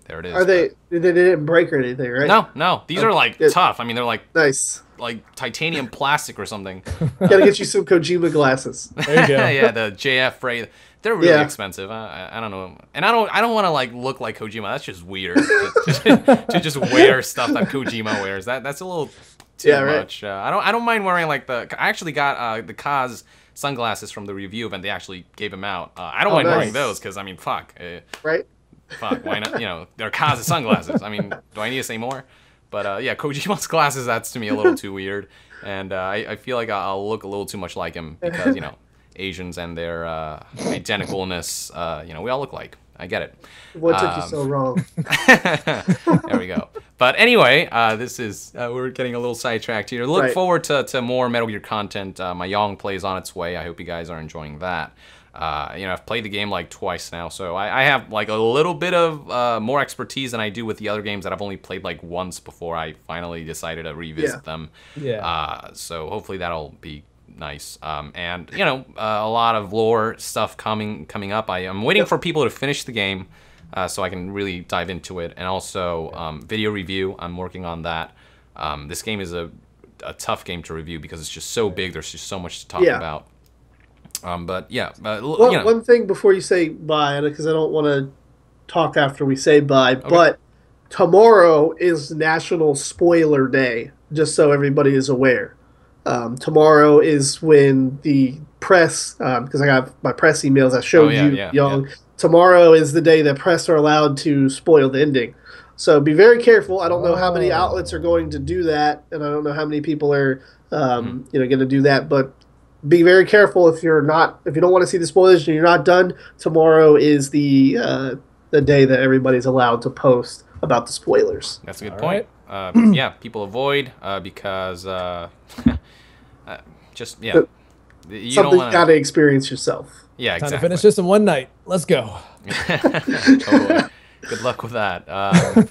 B: there it is.
A: Are they didn't break or anything, right?
B: No. These are like tough. I mean, they're like
A: nice,
B: like titanium plastic or something.
A: Gotta get you some Kojima glasses.
C: There you go.
B: Yeah, the JF Ray. They're really expensive. I don't know, and I don't want to like look like Kojima. That's just weird to just wear stuff that Kojima wears. That's a little too much. I don't mind wearing like I actually got the Kaz sunglasses from the review event. They actually gave them out. I don't mind wearing those because I mean, fuck.
A: Right.
B: Fuck. Why not? They're Kaz sunglasses. I mean, do I need to say more? But yeah, Kojima's glasses. That's to me a little too weird, and I feel like I'll look a little too much like him because Asians and their identicalness. We all look like. I get it.
A: What took you so wrong?
B: There we go. But anyway, this is we're getting a little sidetracked here. Look forward to more Metal Gear content. My Yang plays on its way. I hope you guys are enjoying that. I've played the game like twice now, so I have like a little bit of more expertise than I do with the other games that I've only played like once before I finally decided to revisit them. Yeah. So hopefully that'll be nice. And a lot of lore stuff coming up. I am waiting for people to finish the game so I can really dive into it. And also video review. I'm working on that. This game is a tough game to review because it's just so big. There's just so much to talk about. But yeah,
A: one thing before you say bye, because I don't want to talk after we say bye, but tomorrow is National Spoiler Day, just so everybody is aware. Tomorrow is when the press, because I got my press emails I showed Young. Tomorrow is the day that press are allowed to spoil the ending. So be very careful. I don't know how many outlets are going to do that, and I don't know how many people are, going to do that. But be very careful if you don't want to see the spoilers and you're not done. Tomorrow is the day that everybody's allowed to post about the spoilers.
B: That's a good
C: All
B: point.
C: right.
B: Yeah, people avoid because just you
A: Something
B: don't
A: you
B: want
A: got to experience yourself.
B: Yeah,
C: Time
B: exactly.
C: to finish this in one night. Let's go.
B: Totally. Good luck with that.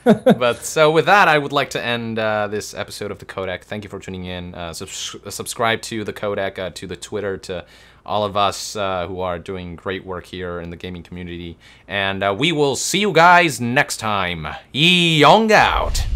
B: But so with that, I would like to end this episode of the Codec. Thank you for tuning in. Subscribe to the Codec, to the Twitter, to all of us who are doing great work here in the gaming community. And we will see you guys next time. Yong out.